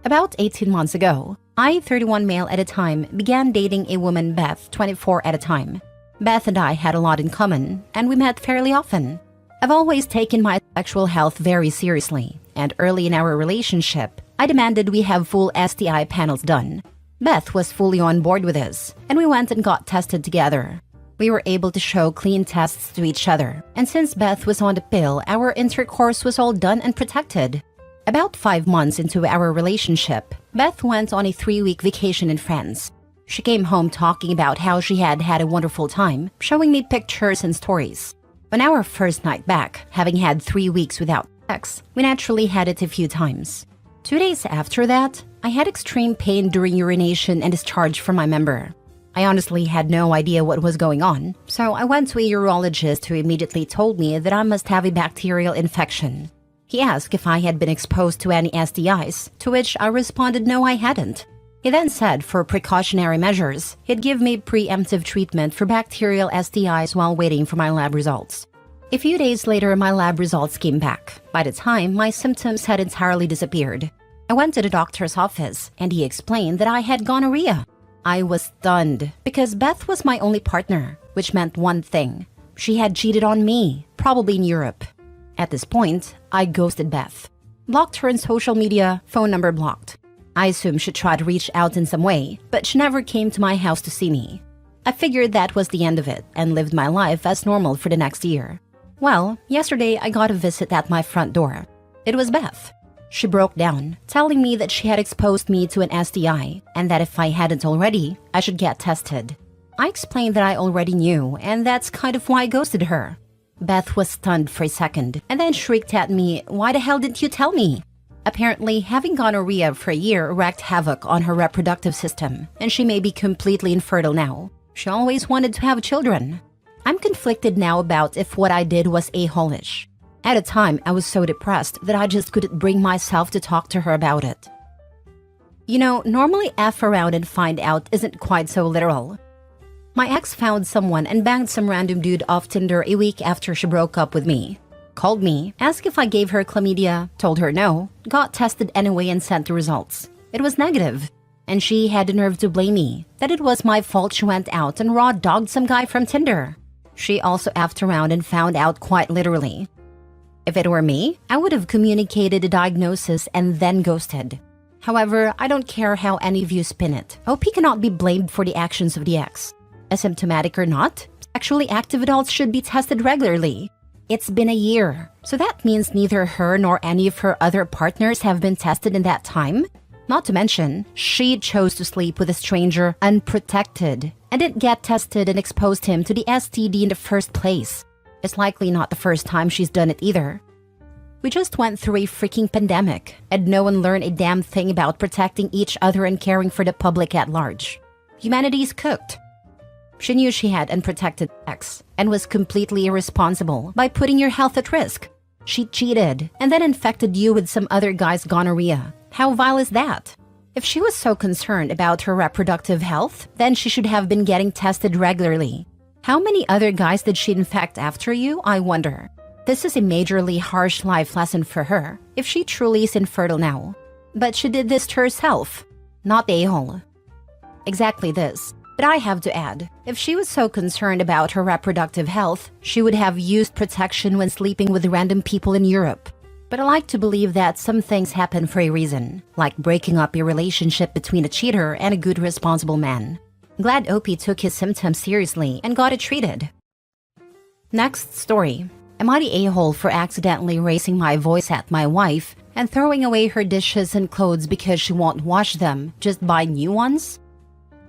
About 18 months ago, I, 31 male at a time, began dating a woman, Beth, 24 at a time. Beth and I had a lot in common, and we met fairly often. I've always taken my sexual health very seriously, and early in our relationship, I demanded we have full STI panels done. Beth was fully on board with this, and we went and got tested together. We were able to show clean tests to each other, and since Beth was on the pill, our intercourse was all done and protected. About 5 months into our relationship, Beth went on a 3-week vacation in France. She came home talking about how she had had a wonderful time, showing me pictures and stories. On our first night back, having had 3 weeks without sex, we naturally had it a few times. 2 days after that, I had extreme pain during urination and discharge from my member. I honestly had no idea what was going on, so I went to a urologist who immediately told me that I must have a bacterial infection. He asked if I had been exposed to any STIs, to which I responded no, I hadn't. He then said for precautionary measures, he'd give me preemptive treatment for bacterial STIs while waiting for my lab results. A few days later, my lab results came back. By the time, my symptoms had entirely disappeared. I went to the doctor's office, and he explained that I had gonorrhea. I was stunned, because Beth was my only partner, which meant one thing. She had cheated on me, probably in Europe. At this point, I ghosted Beth. Blocked her on social media, phone number blocked. I assumed she'd try to reach out in some way, but she never came to my house to see me. I figured that was the end of it, and lived my life as normal for the next year. Well, yesterday I got a visit at my front door. It was Beth. She broke down, telling me that she had exposed me to an STI, and that if I hadn't already, I should get tested. I explained that I already knew, and that's kind of why I ghosted her. Beth was stunned for a second, and then shrieked at me, "Why the hell didn't you tell me?" Apparently, having gonorrhea for a year wreaked havoc on her reproductive system, and she may be completely infertile now. She always wanted to have children. I'm conflicted now about if what I did was a-hole-ish. At the time, I was so depressed that I just couldn't bring myself to talk to her about it. You know, normally F around and find out isn't quite so literal. My ex found someone and banged some random dude off Tinder a week after she broke up with me. Called me, asked if I gave her chlamydia, told her no, got tested anyway and sent the results. It was negative. And she had the nerve to blame me, that it was my fault she went out and raw dogged some guy from Tinder. She also effed around and found out quite literally. If it were me, I would have communicated a diagnosis and then ghosted. However, I don't care how any of you spin it. OP cannot be blamed for the actions of the ex. Asymptomatic or not, sexually active adults should be tested regularly. It's been a year, so that means neither her nor any of her other partners have been tested in that time. Not to mention, she chose to sleep with a stranger unprotected and didn't get tested and exposed him to the STD in the first place. It's likely not the first time she's done it either. We just went through a freaking pandemic, and no one learned a damn thing about protecting each other and caring for the public at large. Humanity's cooked. She knew she had unprotected sex and was completely irresponsible by putting your health at risk. She cheated and then infected you with some other guy's gonorrhea. How vile is that? If she was so concerned about her reproductive health, then she should have been getting tested regularly. How many other guys did she infect after you, I wonder? This is a majorly harsh life lesson for her, if she truly is infertile now. But she did this to herself, not the a-hole. Exactly this. But I have to add, if she was so concerned about her reproductive health, she would have used protection when sleeping with random people in Europe. But I like to believe that some things happen for a reason, like breaking up a relationship between a cheater and a good responsible man. I'm glad OP took his symptoms seriously and got it treated. Next story. Am I the a-hole for accidentally raising my voice at my wife and throwing away her dishes and clothes because she won't wash them, just buy new ones?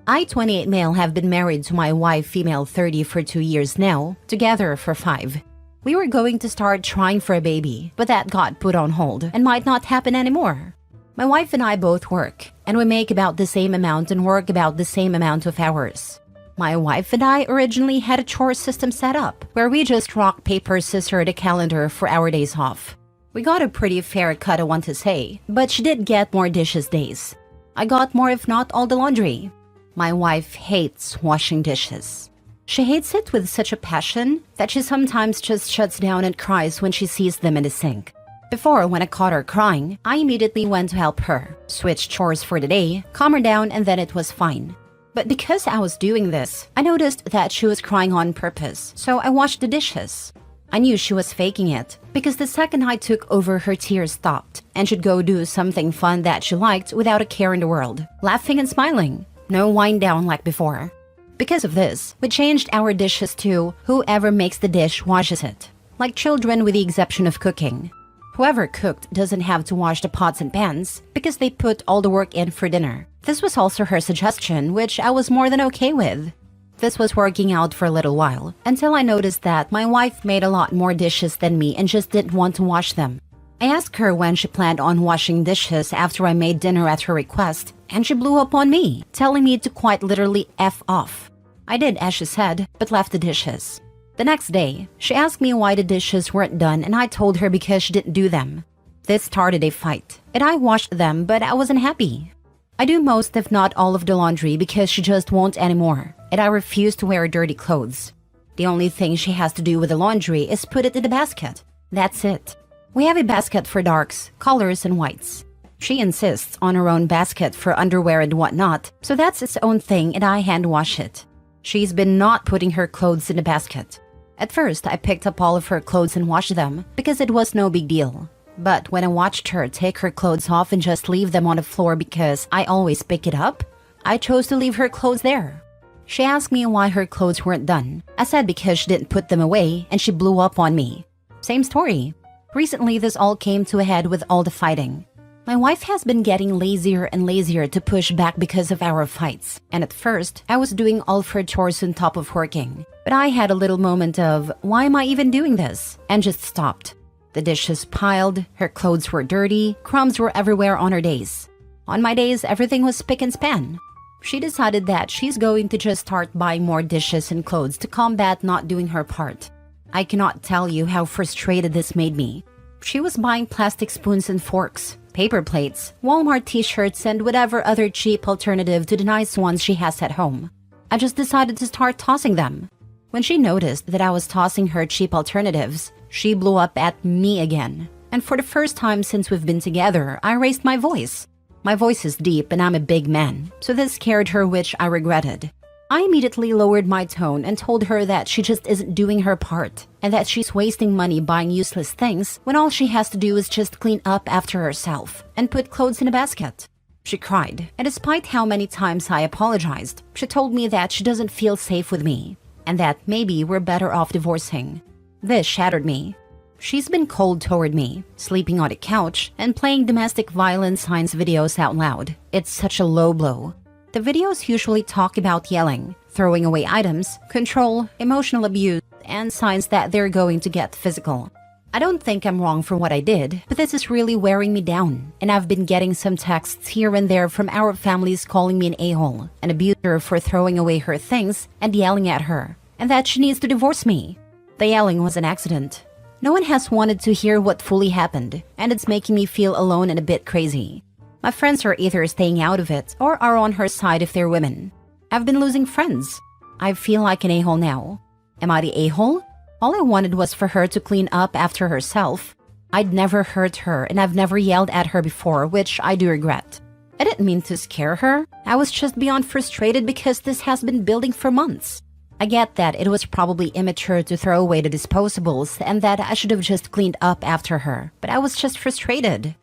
I, 28 male, have been married to my wife, female 30, for 2 years now, together for 5. We were going to start trying for a baby, but that got put on hold and might not happen anymore. My wife and I both work, and we make about the same amount and work about the same amount of hours. My wife and I originally had a chore system set up, where we just rock, paper, scissor the calendar for our days off. We got a pretty fair cut, I want to say, but she did get more dishes days. I got more, if not all, the laundry. My wife hates washing dishes. She hates it with such a passion that she sometimes just shuts down and cries when she sees them in the sink. Before, when I caught her crying, I immediately went to help her, switch chores for the day, calm her down, and then it was fine. But because I was doing this, I noticed that she was crying on purpose, so I washed the dishes. I knew she was faking it, because the second I took over, her tears stopped, and she'd go do something fun that she liked without a care in the world, laughing and smiling. No wind down like before. Because of this, we changed our dishes to whoever makes the dish washes it. Like children, with the exception of cooking. Whoever cooked doesn't have to wash the pots and pans because they put all the work in for dinner. This was also her suggestion, which I was more than okay with. This was working out for a little while, until I noticed that my wife made a lot more dishes than me and just didn't want to wash them. I asked her when she planned on washing dishes after I made dinner at her request, and she blew up on me, telling me to quite literally F off. I did as she said, but left the dishes. The next day, she asked me why the dishes weren't done, and I told her because she didn't do them. This started a fight, and I washed them, but I wasn't happy. I do most, if not all, of the laundry because she just won't anymore, and I refuse to wear dirty clothes. The only thing she has to do with the laundry is put it in the basket. That's it. We have a basket for darks, colors, and whites. She insists on her own basket for underwear and whatnot, so that's its own thing and I hand wash it. She's been not putting her clothes in the basket. At first, I picked up all of her clothes and washed them because it was no big deal. But when I watched her take her clothes off and just leave them on the floor because I always pick it up, I chose to leave her clothes there. She asked me why her clothes weren't done. I said because she didn't put them away and she blew up on me. Same story. Recently, this all came to a head with all the fighting. My wife has been getting lazier and lazier to push back because of our fights. And at first, I was doing all of her chores on top of working. But I had a little moment of, why am I even doing this? And just stopped. The dishes piled, her clothes were dirty, crumbs were everywhere on her days. On my days, everything was spick and span. She decided that she's going to just start buying more dishes and clothes to combat not doing her part. I cannot tell you how frustrated this made me. She was buying plastic spoons and forks, paper plates, Walmart t-shirts, and whatever other cheap alternative to the nice ones she has at home. I just decided to start tossing them. When she noticed that I was tossing her cheap alternatives, she blew up at me again. And for the first time since we've been together, I raised my voice. My voice is deep and I'm a big man, so this scared her, which I regretted. I immediately lowered my tone and told her that she just isn't doing her part and that she's wasting money buying useless things when all she has to do is just clean up after herself and put clothes in a basket. She cried, and despite how many times I apologized, she told me that she doesn't feel safe with me, and that maybe we're better off divorcing. This shattered me. She's been cold toward me, sleeping on the couch, and playing domestic violence signs videos out loud. It's such a low blow. The videos usually talk about yelling, throwing away items, control, emotional abuse, and signs that they're going to get physical. I don't think I'm wrong for what I did, but this is really wearing me down, and I've been getting some texts here and there from our families calling me an a-hole, an abuser for throwing away her things and yelling at her, and that she needs to divorce me. The yelling was an accident. No one has wanted to hear what fully happened, and it's making me feel alone and a bit crazy. My friends are either staying out of it or are on her side if they're women. I've been losing friends. I feel like an a-hole now. Am I the a-hole? All I wanted was for her to clean up after herself. I'd never hurt her, and I've never yelled at her before, which I do regret. I didn't mean to scare her. I was just beyond frustrated because this has been building for months. I get that it was probably immature to throw away the disposables and that I should have just cleaned up after her, but I was just frustrated.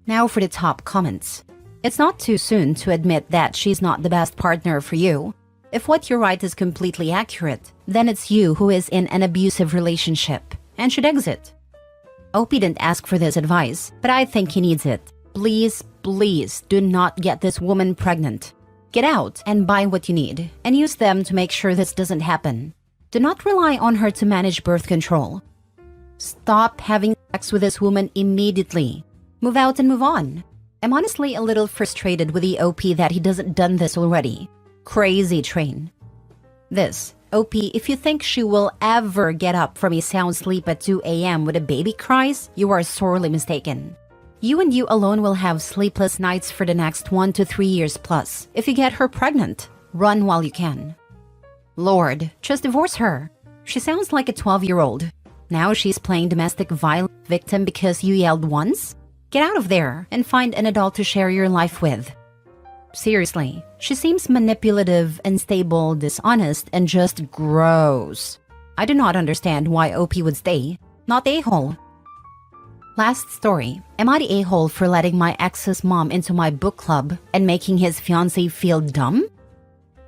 Now for the top comments. It's not too soon to admit that she's not the best partner for you. If what you write is completely accurate, then it's you who is in an abusive relationship and should exit. Opie didn't ask for this advice, but I think he needs it. Please, please do not get this woman pregnant. Get out and buy what you need, and use them to make sure this doesn't happen. Do not rely on her to manage birth control. Stop having sex with this woman immediately. Move out and move on. I'm honestly a little frustrated with the OP that he doesn't done this already. Crazy train. This, OP, if you think she will ever get up from a sound sleep at 2 a.m. with a baby cries, you are sorely mistaken. You and you alone will have sleepless nights for the next 1 to 3 years plus. If you get her pregnant, run while you can. Lord, just divorce her. She sounds like a 12-year-old. Now she's playing domestic violence victim because you yelled once? Get out of there and find an adult to share your life with. Seriously, she seems manipulative, unstable, dishonest, and just gross. I do not understand why OP would stay. Not a-hole. Last story. Am I the a-hole for letting my ex's mom into my book club and making his fiancé feel dumb?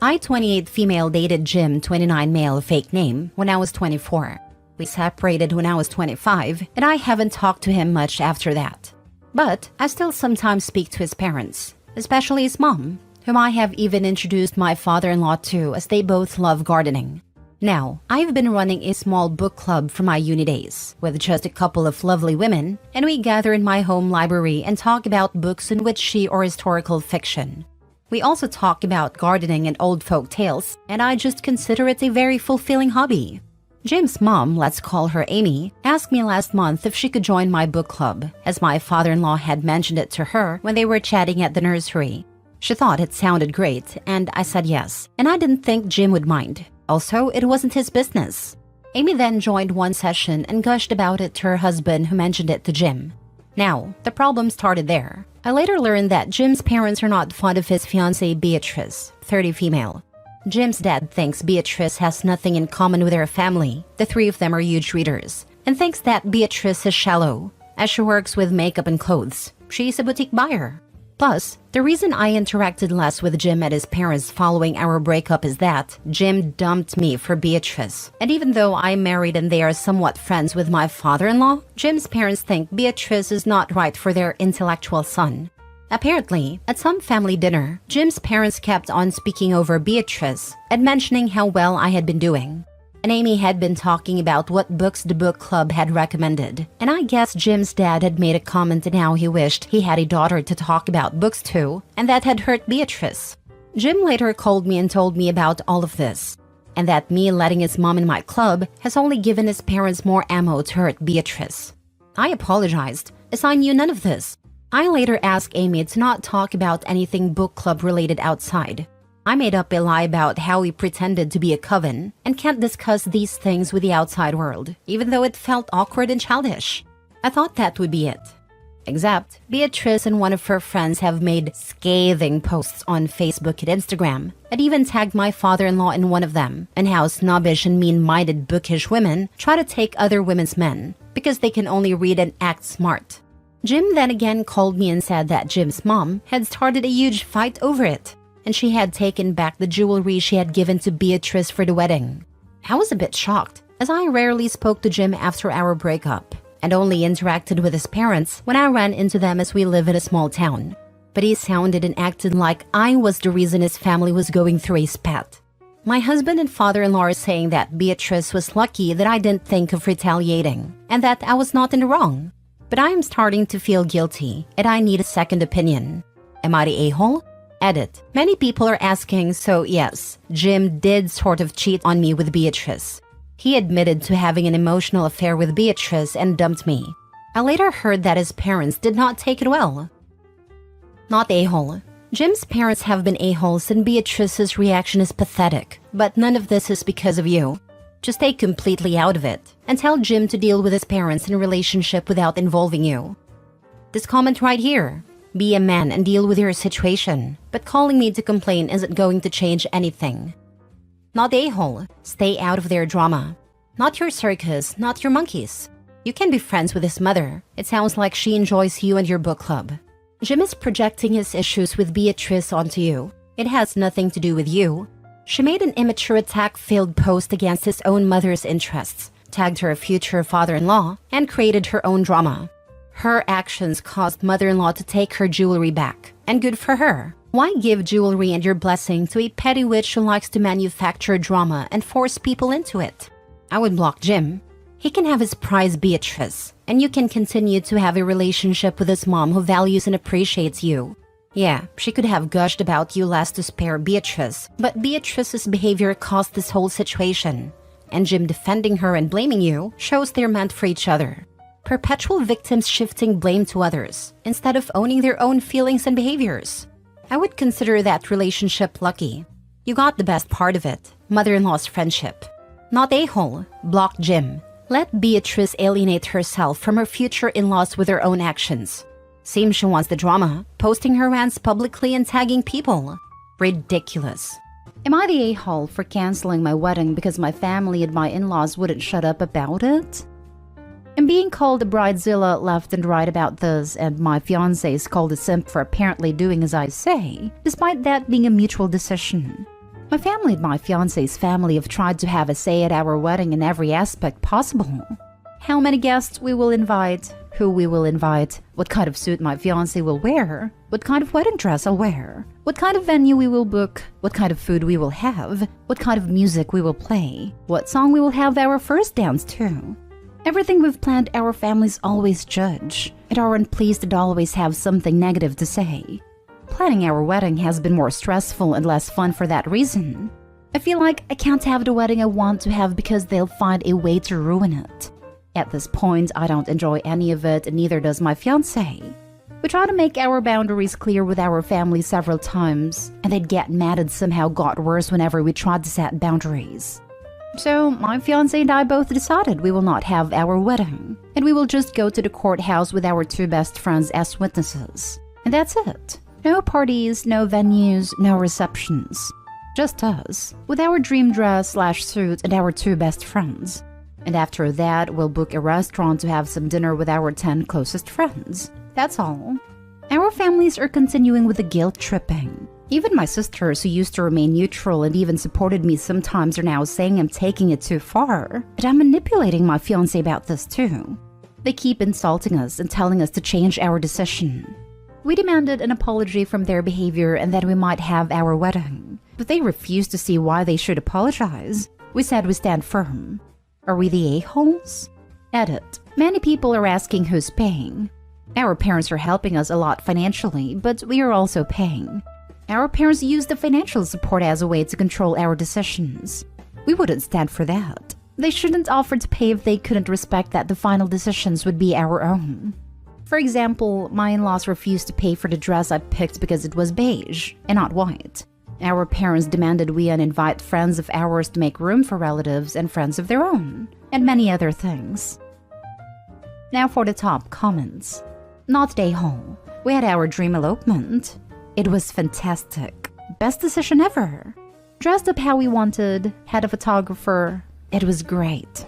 I, 28 female, dated Jim, 29 male, fake name, when I was 24. We separated when I was 25, and I haven't talked to him much after that. But I still sometimes speak to his parents, especially his mom, whom I have even introduced my father-in-law to as they both love gardening. Now, I've been running a small book club for my uni days, with just a couple of lovely women, and we gather in my home library and talk about books in witchy or historical fiction. We also talk about gardening and old folk tales, and I just consider it a very fulfilling hobby. Jim's mom, let's call her Amy, asked me last month if she could join my book club, as my father-in-law had mentioned it to her when they were chatting at the nursery. She thought it sounded great, and I said yes, and I didn't think Jim would mind. Also, it wasn't his business. Amy then joined one session and gushed about it to her husband, who mentioned it to Jim. Now, the problem started there. I later learned that Jim's parents are not fond of his fiancée Beatrice, 30 female. Jim's dad thinks Beatrice has nothing in common with her family. The three of them are huge readers, and thinks that Beatrice is shallow, as she works with makeup and clothes. She's a boutique buyer. Plus, the reason I interacted less with Jim and his parents following our breakup is that Jim dumped me for Beatrice. And even though I'm married and they are somewhat friends with my father-in-law, Jim's parents think Beatrice is not right for their intellectual son. Apparently, at some family dinner, Jim's parents kept on speaking over Beatrice and mentioning how well I had been doing. And Amy had been talking about what books the book club had recommended. And I guess Jim's dad had made a comment on how he wished he had a daughter to talk about books to, and that had hurt Beatrice. Jim later called me and told me about all of this, and that me letting his mom in my club has only given his parents more ammo to hurt Beatrice. I apologized, as I knew none of this. I later asked Amy to not talk about anything book club related outside. I made up a lie about how we pretended to be a coven and can't discuss these things with the outside world, even though it felt awkward and childish. I thought that would be it. Except, Beatrice and one of her friends have made scathing posts on Facebook and Instagram, and even tagged my father-in-law in one of them, and how snobbish and mean-minded bookish women try to take other women's men because they can only read and act smart. Jim then again called me and said that Jim's mom had started a huge fight over it, and she had taken back the jewelry she had given to Beatrice for the wedding. I was a bit shocked, as I rarely spoke to Jim after our breakup, and only interacted with his parents when I ran into them as we live in a small town. But he sounded and acted like I was the reason his family was going through a spat. My husband and father-in-law are saying that Beatrice was lucky that I didn't think of retaliating, and that I was not in the wrong. But I am starting to feel guilty, and I need a second opinion. Am I the a-hole? Edit. Many people are asking, so yes, Jim did sort of cheat on me with Beatrice. He admitted to having an emotional affair with Beatrice and dumped me. I later heard that his parents did not take it well. Not a-hole. Jim's parents have been a-holes and Beatrice's reaction is pathetic, but none of this is because of you. Just stay completely out of it and tell Jim to deal with his parents in a relationship without involving you. This comment right here. Be a man and deal with your situation, but calling me to complain isn't going to change anything. Not a-hole. Stay out of their drama. Not your circus, not your monkeys. You can be friends with his mother. It sounds like she enjoys you and your book club. Jim is projecting his issues with Beatrice onto you. It has nothing to do with you. She made an immature attack-filled post against his own mother's interests, tagged her future father-in-law, and created her own drama. Her actions caused mother-in-law to take her jewelry back, and good for her. Why give jewelry and your blessing to a petty witch who likes to manufacture drama and force people into it? I would block Jim. He can have his prize Beatrice, and you can continue to have a relationship with his mom who values and appreciates you. Yeah, she could have gushed about you less to spare Beatrice, but Beatrice's behavior caused this whole situation. And Jim defending her and blaming you shows they're meant for each other. Perpetual victims shifting blame to others, instead of owning their own feelings and behaviors. I would consider that relationship lucky. You got the best part of it, mother-in-law's friendship. Not a-hole, block Jim. Let Beatrice alienate herself from her future in-laws with her own actions. Seems she wants the drama, posting her rants publicly and tagging people. Ridiculous. Am I the a-hole for canceling my wedding because my family and my in-laws wouldn't shut up about it? I'm being called a bridezilla left and right about this, and my fiancé is called a simp for apparently doing as I say, despite that being a mutual decision. My family and my fiancé's family have tried to have a say at our wedding in every aspect possible. How many guests we will invite, who we will invite, what kind of suit my fiancé will wear, what kind of wedding dress I'll wear, what kind of venue we will book, what kind of food we will have, what kind of music we will play, what song we will have our first dance to. Everything we've planned our families always judge, and aren't pleased and always have something negative to say. Planning our wedding has been more stressful and less fun for that reason. I feel like I can't have the wedding I want to have because they'll find a way to ruin it. At this point, I don't enjoy any of it, and neither does my fiancé. We try to make our boundaries clear with our family several times, and they'd get mad and somehow got worse whenever we tried to set boundaries. So, my fiancé and I both decided we will not have our wedding, and we will just go to the courthouse with our two best friends as witnesses. And that's it. No parties, no venues, no receptions. Just us, with our dream dress/suit and our two best friends. And after that, we'll book a restaurant to have some dinner with our 10 closest friends. That's all. Our families are continuing with the guilt tripping. Even my sisters, who used to remain neutral and even supported me sometimes, are now saying I'm taking it too far. But I'm manipulating my fiancé about this too. They keep insulting us and telling us to change our decision. We demanded an apology from their behavior and that we might have our wedding. But they refused to see why they should apologize. We said we stand firm. Are we the a-holes? Edit. Many people are asking who's paying. Our parents are helping us a lot financially, but we are also paying. Our parents use the financial support as a way to control our decisions. We wouldn't stand for that. They shouldn't offer to pay if they couldn't respect that the final decisions would be our own. For example, my in-laws refused to pay for the dress I picked because it was beige and not white. Our parents demanded we uninvite friends of ours to make room for relatives and friends of their own, and many other things. Now for the top comments. Not day home. We had our dream elopement. It was fantastic. Best decision ever. Dressed up how we wanted, had a photographer. It was great.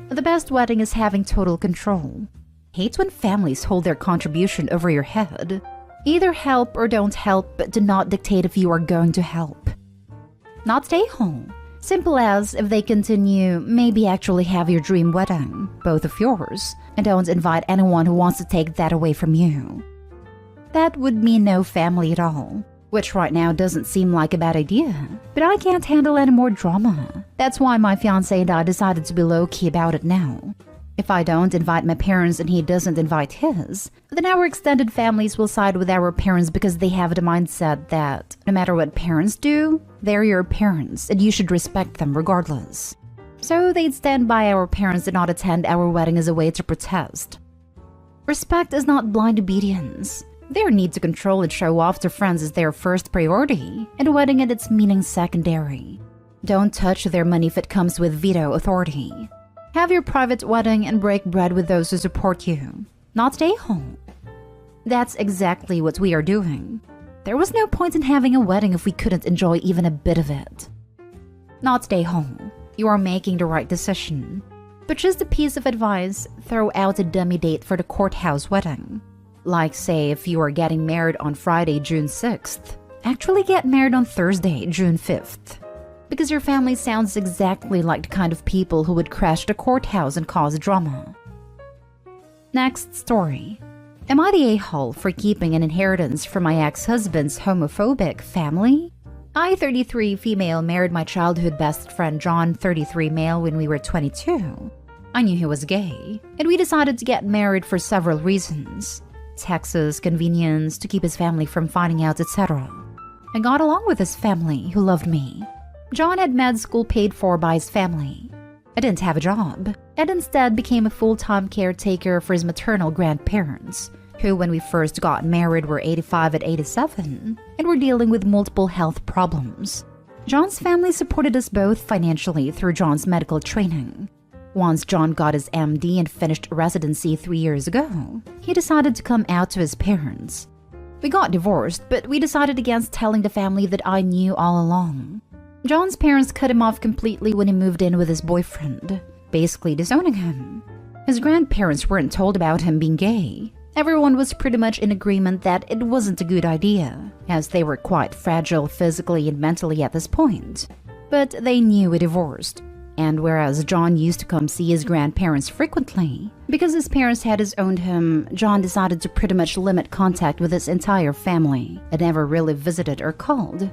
The best wedding is having total control. Hates when families hold their contribution over your head. Either help or don't help, but do not dictate if you are going to help. Not stay home. Simple as, if they continue, maybe actually have your dream wedding, both of yours, and don't invite anyone who wants to take that away from you. That would mean no family at all, which right now doesn't seem like a bad idea, but I can't handle any more drama. That's why my fiancé and I decided to be low-key about it now. If I don't invite my parents and he doesn't invite his, then our extended families will side with our parents because they have the mindset that no matter what parents do, they're your parents and you should respect them regardless. So they'd stand by our parents and not attend our wedding as a way to protest. Respect is not blind obedience. Their need to control and show off to friends is their first priority, and a wedding and its meaning secondary. Don't touch their money if it comes with veto authority. Have your private wedding and break bread with those who support you. Not stay home. That's exactly what we are doing. There was no point in having a wedding if we couldn't enjoy even a bit of it. Not stay home. You are making the right decision. But just a piece of advice, throw out a dummy date for the courthouse wedding. Like say if you are getting married on Friday, June 6th, actually get married on Thursday, June 5th. Because your family sounds exactly like the kind of people who would crash the courthouse and cause drama. Next story. Am I the a-hole for keeping an inheritance from my ex-husband's homophobic family? I, 33 female, married my childhood best friend John, 33 male, when we were 22. I knew he was gay, and we decided to get married for several reasons. Taxes, convenience, to keep his family from finding out, etc. I got along with his family, who loved me. John had med school paid for by his family. I didn't have a job, and instead became a full-time caretaker for his maternal grandparents, who when we first got married were 85 and 87, and were dealing with multiple health problems. John's family supported us both financially through John's medical training. Once John got his MD and finished residency 3 years ago, he decided to come out to his parents. We got divorced, but we decided against telling the family that I knew all along. John's parents cut him off completely when he moved in with his boyfriend, basically disowning him. His grandparents weren't told about him being gay. Everyone was pretty much in agreement that it wasn't a good idea, as they were quite fragile physically and mentally at this point. But they knew we divorced. And whereas John used to come see his grandparents frequently, because his parents had disowned him, John decided to pretty much limit contact with his entire family and never really visited or called.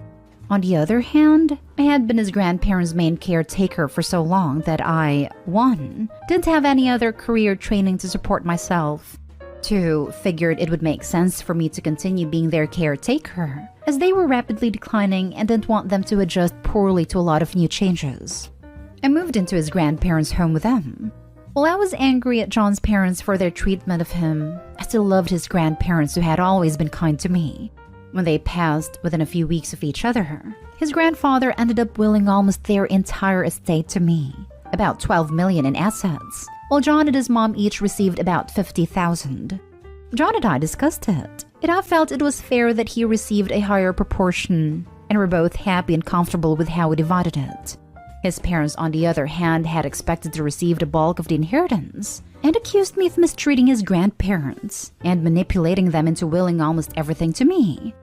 On the other hand, I had been his grandparents' main caretaker for so long that I, 1, didn't have any other career training to support myself. 2, figured it would make sense for me to continue being their caretaker, as they were rapidly declining and didn't want them to adjust poorly to a lot of new changes. I moved into his grandparents' home with them. While I was angry at John's parents for their treatment of him, I still loved his grandparents who had always been kind to me. When they passed within a few weeks of each other, his grandfather ended up willing almost their entire estate to me, about $12 million in assets, while John and his mom each received about $50,000. John and I discussed it, and I felt it was fair that he received a higher proportion, and were both happy and comfortable with how we divided it. His parents, on the other hand, had expected to receive the bulk of the inheritance, and accused me of mistreating his grandparents and manipulating them into willing almost everything to me.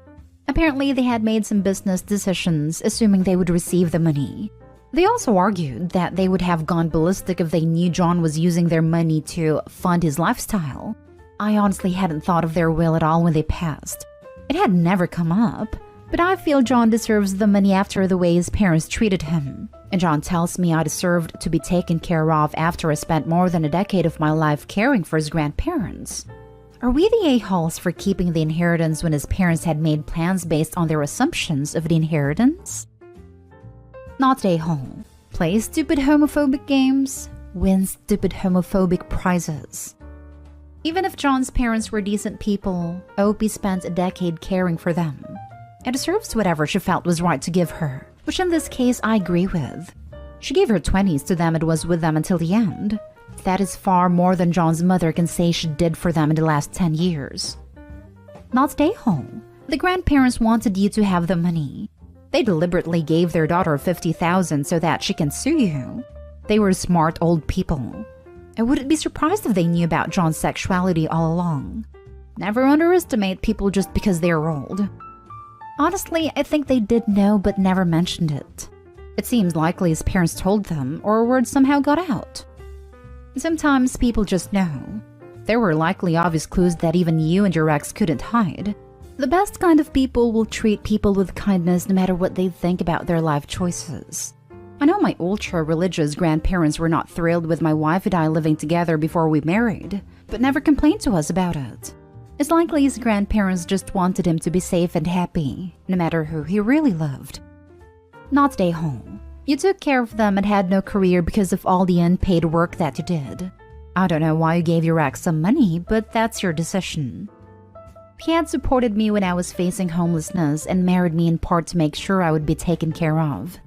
Apparently, they had made some business decisions, assuming they would receive the money. They also argued that they would have gone ballistic if they knew John was using their money to fund his lifestyle. I honestly hadn't thought of their will at all when they passed. It had never come up, but I feel John deserves the money after the way his parents treated him. And John tells me I deserved to be taken care of after I spent more than a decade of my life caring for his grandparents. Are we the a-holes for keeping the inheritance when his parents had made plans based on their assumptions of the inheritance? Not a-hole. Play stupid homophobic games, win stupid homophobic prizes. Even if John's parents were decent people, Opie spent a decade caring for them, and deserves whatever she felt was right to give her, which in this case I agree with. She gave her 20s to them and was with them until the end. That is far more than John's mother can say she did for them in the last 10 years. Not stay home. The grandparents wanted you to have the money. They deliberately gave their daughter $50,000 so that she can sue you. They were smart old people. I wouldn't be surprised if they knew about John's sexuality all along. Never underestimate people just because they're old. Honestly, I think they did know but never mentioned it. It seems likely his parents told them, or word somehow got out. Sometimes people just know. There were likely obvious clues that even you and your ex couldn't hide. The best kind of people will treat people with kindness no matter what they think about their life choices. I know my ultra-religious grandparents were not thrilled with my wife and I living together before we married, but never complained to us about it. It's likely his grandparents just wanted him to be safe and happy, no matter who he really loved. Not stay home. You took care of them and had no career because of all the unpaid work that you did. I don't know why you gave your ex some money, but that's your decision. He had supported me when I was facing homelessness and married me in part to make sure I would be taken care of.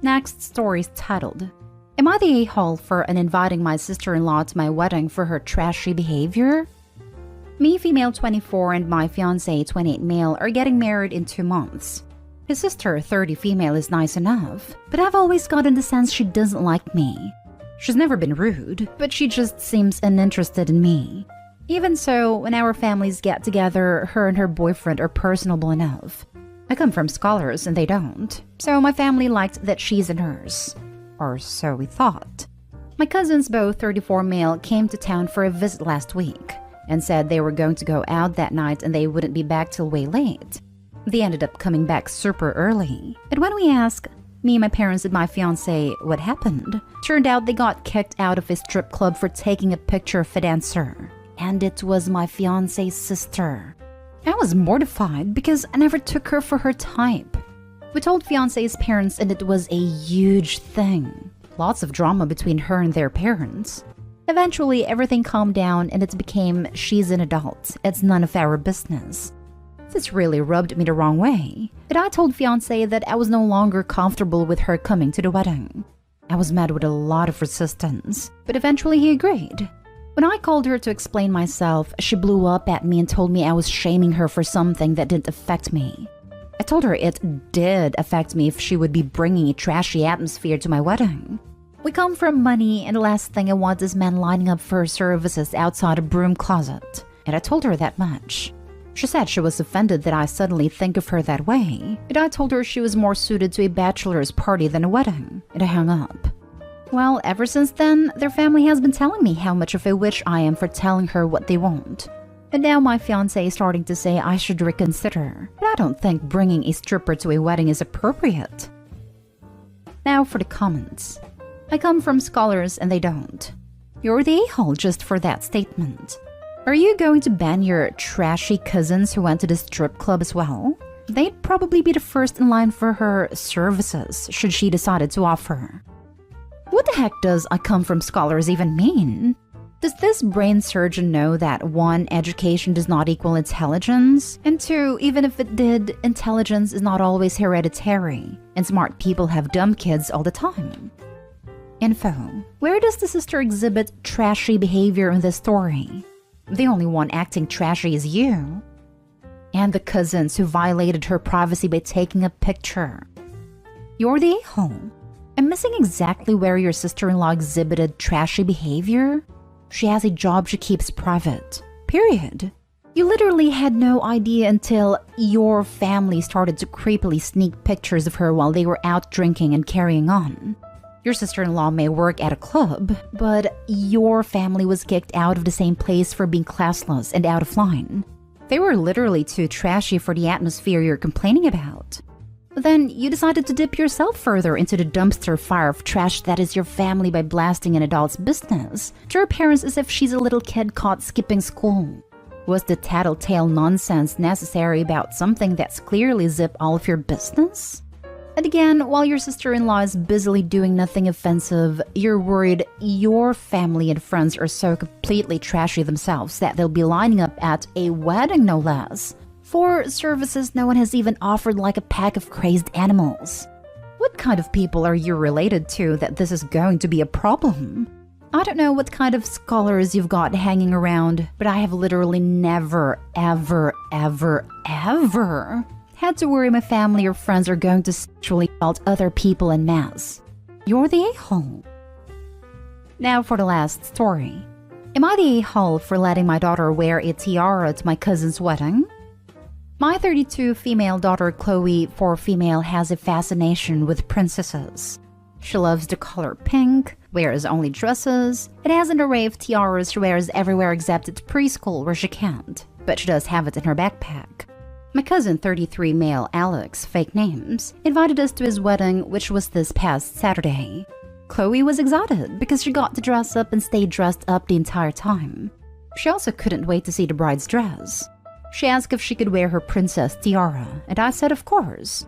Next story is titled, Am I the a-hole for uninviting my sister-in-law to my wedding for her trashy behavior? Me, female 24, and my fiancé, 28 male, are getting married in 2 months. His sister, 30 female, is nice enough, but I've always gotten the sense she doesn't like me. She's never been rude, but she just seems uninterested in me. Even so, when our families get together, her and her boyfriend are personable enough. I come from scholars and they don't, so my family liked that she's in hers. Or so we thought. My cousins, both 34 male, came to town for a visit last week and said they were going to go out that night and they wouldn't be back till way late. They ended up coming back super early. And when we asked, me, my parents, and my fiancé, what happened, turned out they got kicked out of a strip club for taking a picture of a dancer. And it was my fiancé's sister. I was mortified because I never took her for her type. We told fiancé's parents and it was a huge thing. Lots of drama between her and their parents. Eventually, everything calmed down and it became she's an adult. It's none of our business. This really rubbed me the wrong way. But I told fiancé that I was no longer comfortable with her coming to the wedding. I was met with a lot of resistance, but eventually he agreed. When I called her to explain myself, she blew up at me and told me I was shaming her for something that didn't affect me. I told her it did affect me if she would be bringing a trashy atmosphere to my wedding. We come from money, and the last thing I want is men lining up for her services outside a broom closet. And I told her that much. She said she was offended that I suddenly think of her that way, but I told her she was more suited to a bachelor's party than a wedding, and I hung up. Well, ever since then, their family has been telling me how much of a witch I am for telling her what they want. And now my fiancé is starting to say I should reconsider, but I don't think bringing a stripper to a wedding is appropriate. Now for the comments. I come from scholars and they don't. You're the a-hole just for that statement. Are you going to ban your trashy cousins who went to the strip club as well? They'd probably be the first in line for her services should she decided to offer. What the heck does I come from scholars even mean? Does this brain surgeon know that 1, education does not equal intelligence? And 2, even if it did, intelligence is not always hereditary, and smart people have dumb kids all the time? Info. Where does the sister exhibit trashy behavior in this story? The only one acting trashy is you. And the cousins who violated her privacy by taking a picture. You're the a-hole. I'm missing exactly where your sister-in-law exhibited trashy behavior. She has a job she keeps private. Period. You literally had no idea until your family started to creepily sneak pictures of her while they were out drinking and carrying on. Your sister-in-law may work at a club, but your family was kicked out of the same place for being classless and out of line. They were literally too trashy for the atmosphere you're complaining about. Then you decided to dip yourself further into the dumpster fire of trash that is your family by blasting an adult's business to her parents as if she's a little kid caught skipping school. Was the tattletale nonsense necessary about something that's clearly zip all of your business? And again, while your sister-in-law is busily doing nothing offensive, you're worried your family and friends are so completely trashy themselves that they'll be lining up at a wedding no less. For services no one has even offered, like a pack of crazed animals. What kind of people are you related to that this is going to be a problem? I don't know what kind of scholars you've got hanging around, but I have literally never, ever had to worry my family or friends are going to sexually assault other people en masse. You're the a-hole. Now for the last story. Am I the a-hole for letting my daughter wear a tiara to my cousin's wedding? My 32 female daughter Chloe, 4 female, has a fascination with princesses. She loves the color pink, wears only dresses, and has an array of tiaras she wears everywhere except at preschool where she can't, but she does have it in her backpack. My cousin 33 male Alex, fake names, invited us to his wedding, which was this past Saturday. Chloe was excited because she got to dress up and stay dressed up the entire time. She also couldn't wait to see the bride's dress. She asked if she could wear her princess tiara, and I said of course.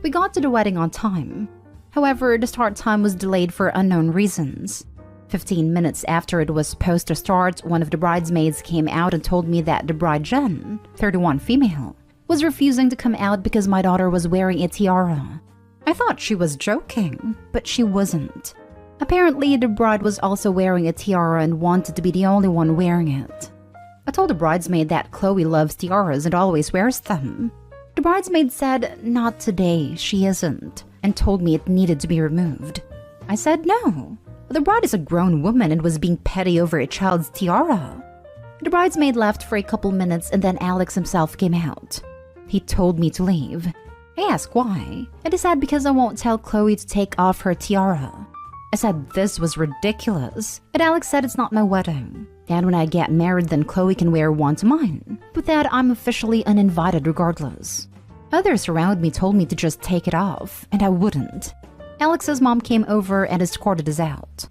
We got to the wedding on time. However, the start time was delayed for unknown reasons. 15 minutes after it was supposed to start, one of the bridesmaids came out and told me that the bride Jen, 31 female, was refusing to come out because my daughter was wearing a tiara. I thought she was joking, but she wasn't. Apparently, the bride was also wearing a tiara and wanted to be the only one wearing it. I told the bridesmaid that Chloe loves tiaras and always wears them. The bridesmaid said, not today, she isn't, and told me it needed to be removed. I said no. The bride is a grown woman and was being petty over a child's tiara. The bridesmaid left for a couple minutes and then Alex himself came out. He told me to leave. I asked why, and he said because I won't tell Chloe to take off her tiara. I said this was ridiculous, and Alex said it's not my wedding. And when I get married, then Chloe can wear one to mine. But that I'm officially uninvited regardless. Others around me told me to just take it off, and I wouldn't. Alex's mom came over and escorted us out.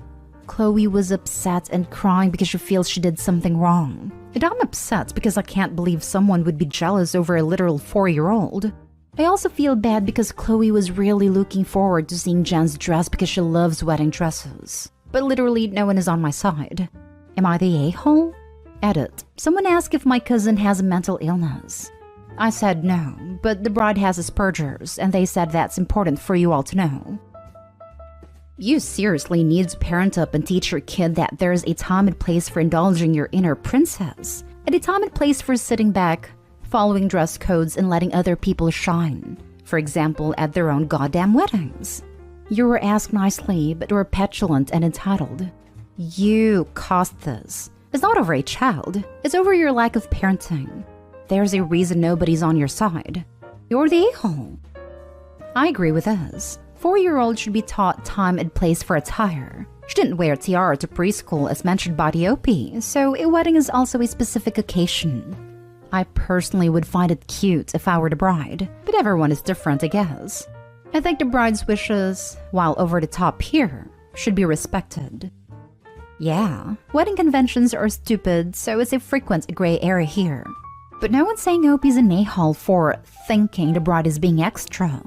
Chloe was upset and crying because she feels she did something wrong. And I'm upset because I can't believe someone would be jealous over a literal 4-year-old. I also feel bad because Chloe was really looking forward to seeing Jen's dress because she loves wedding dresses. But literally no one is on my side. Am I the a-hole? Edit. Someone asked if my cousin has a mental illness. I said no, but the bride has Asperger's, and they said that's important for you all to know. You seriously need to parent up and teach your kid that there's a time and place for indulging your inner princess, and a time and place for sitting back, following dress codes, and letting other people shine. For example, at their own goddamn weddings. You were asked nicely, but were petulant and entitled. You caused this. It's not over a child. It's over your lack of parenting. There's a reason nobody's on your side. You're the a-hole. I agree with this. 4-year-olds should be taught time and place for attire. She didn't wear a tiara to preschool as mentioned by the OP, so a wedding is also a specific occasion. I personally would find it cute if I were the bride, but everyone is different, I guess. I think the bride's wishes, while over the top here, should be respected. Yeah, wedding conventions are stupid, so it's a frequent gray area here. But no one's saying Opie's an a-hole for thinking the bride is being extra.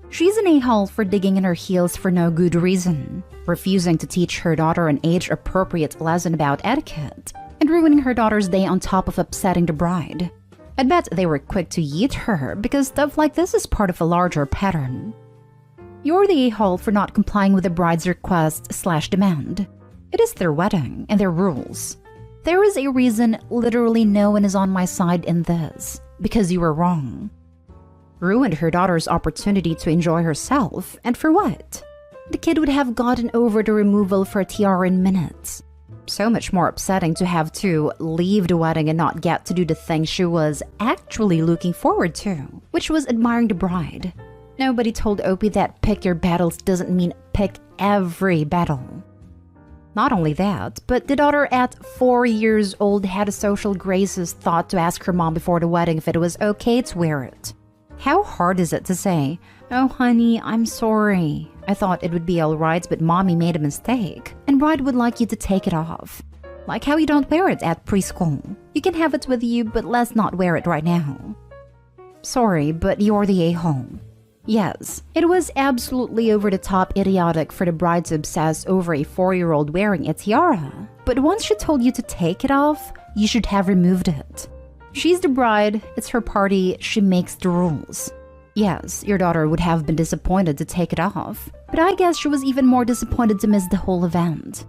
She's an a-hole for digging in her heels for no good reason, refusing to teach her daughter an age-appropriate lesson about etiquette, and ruining her daughter's day on top of upsetting the bride. I'd bet they were quick to yeet her because stuff like this is part of a larger pattern. You're the a-hole for not complying with the bride's request/demand. It is their wedding and their rules. There is a reason literally no one is on my side in this, because you were wrong. Ruined her daughter's opportunity to enjoy herself, and for what? The kid would have gotten over the removal for a tiara in minutes. So much more upsetting to have to leave the wedding and not get to do the thing she was actually looking forward to, which was admiring the bride. Nobody told Opie that pick your battles doesn't mean pick every battle. Not only that, but the daughter at 4 years old had a social graces thought to ask her mom before the wedding if it was okay to wear it. How hard is it to say, "Oh honey, I'm sorry. I thought it would be alright, but mommy made a mistake, and bride would like you to take it off." Like how you don't wear it at preschool. You can have it with you, but let's not wear it right now. Sorry, but you're the a-hole. Yes, it was absolutely over-the-top idiotic for the bride to obsess over a 4-year-old wearing a tiara. But once she told you to take it off, you should have removed it. She's the bride, it's her party, she makes the rules. Yes, your daughter would have been disappointed to take it off, but I guess she was even more disappointed to miss the whole event.